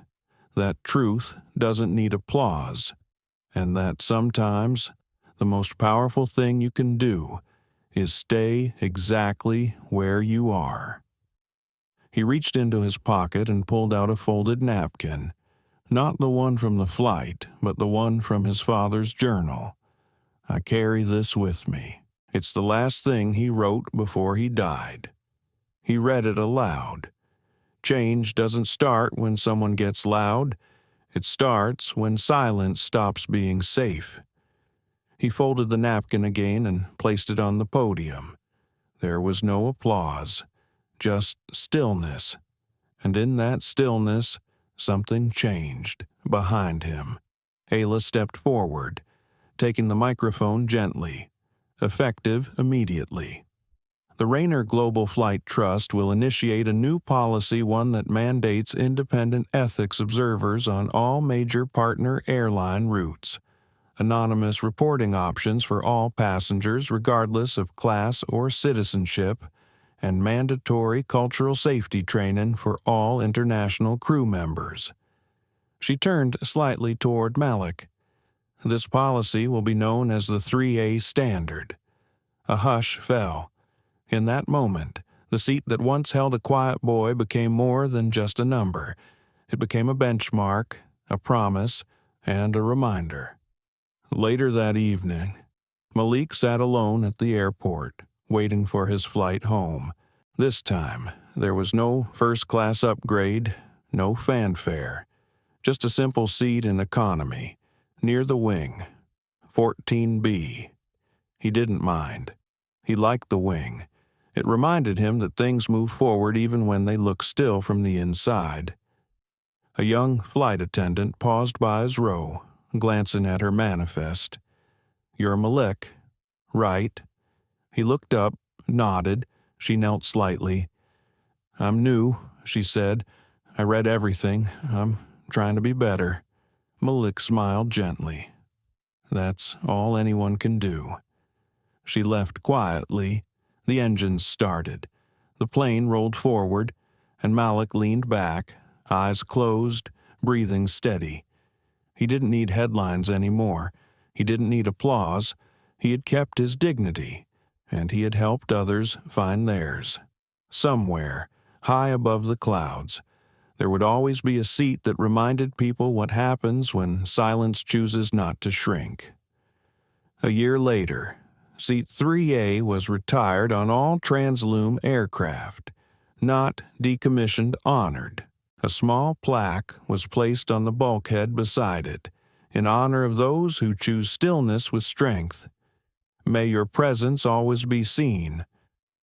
that truth doesn't need applause, and that sometimes the most powerful thing you can do is stay exactly where you are." He reached into his pocket and pulled out a folded napkin, not the one from the flight, but the one from his father's journal. "I carry this with me. It's the last thing he wrote before he died." He read it aloud. "Change doesn't start when someone gets loud. It starts when silence stops being safe." He folded the napkin again and placed it on the podium. There was no applause, just stillness. And in that stillness, something changed behind him. Ayla stepped forward, taking the microphone gently, effective immediately. "The Rayner Global Flight Trust will initiate a new policy, one that mandates independent ethics observers on all major partner airline routes. Anonymous reporting options for all passengers regardless of class or citizenship, and mandatory cultural safety training for all international crew members." She turned slightly toward Malik. "This policy will be known as the 3A Standard." A hush fell. In that moment, the seat that once held a quiet boy became more than just a number. It became a benchmark, a promise, and a reminder. Later that evening, Malik sat alone at the airport, waiting for his flight home. This time, there was no first-class upgrade, no fanfare, just a simple seat in economy, near the wing, 14B. He didn't mind. He liked the wing. It reminded him that things move forward even when they look still from the inside. A young flight attendant paused by his row, glancing at her manifest. "You're Malik, right?" He looked up, nodded. She knelt slightly. "I'm new," she said. "I read everything. I'm trying to be better." Malik smiled gently. That's all anyone can do. She left quietly. The engines started. The plane rolled forward, and Malik leaned back, eyes closed, breathing steady. He didn't need headlines anymore. He didn't need applause. He had kept his dignity, and he had helped others find theirs. Somewhere, high above the clouds, there would always be a seat that reminded people what happens when silence chooses not to shrink. A year later, Seat 3A was retired on all Transloom aircraft, not decommissioned honored. A small plaque was placed on the bulkhead beside it, in honor of those who choose stillness with strength. May your presence always be seen.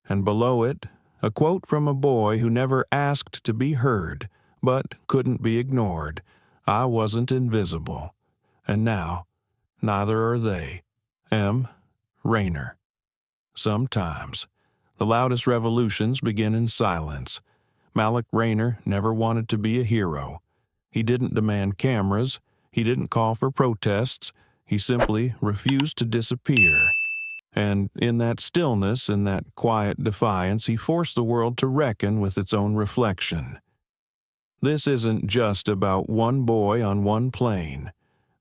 And below it, a quote from a boy who never asked to be heard, but couldn't be ignored. I wasn't invisible. And now, neither are they. M. Rayner. Sometimes, the loudest revolutions begin in silence. Malik Rayner never wanted to be a hero. He didn't demand cameras. He didn't call for protests. He simply refused to disappear. And in that stillness, in that quiet defiance, he forced the world to reckon with its own reflection. This isn't just about one boy on one plane.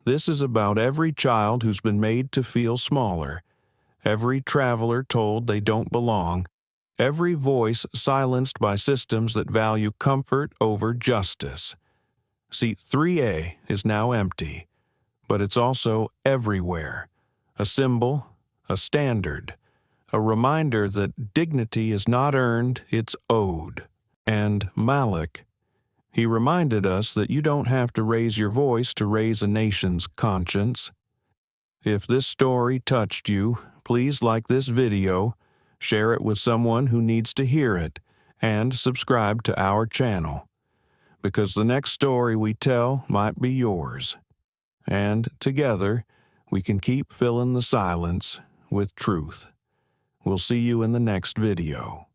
This is about every child who's been made to feel smaller, every traveler told they don't belong, every voice silenced by systems that value comfort over justice. Seat 3A is now empty, but it's also everywhere, a symbol, a standard, a reminder that dignity is not earned, it's owed. And Malik, he reminded us that you don't have to raise your voice to raise a nation's conscience. If this story touched you, please like this video, share it with someone who needs to hear it, and subscribe to our channel. Because the next story we tell might be yours. And together, we can keep filling the silence with truth. We'll see you in the next video.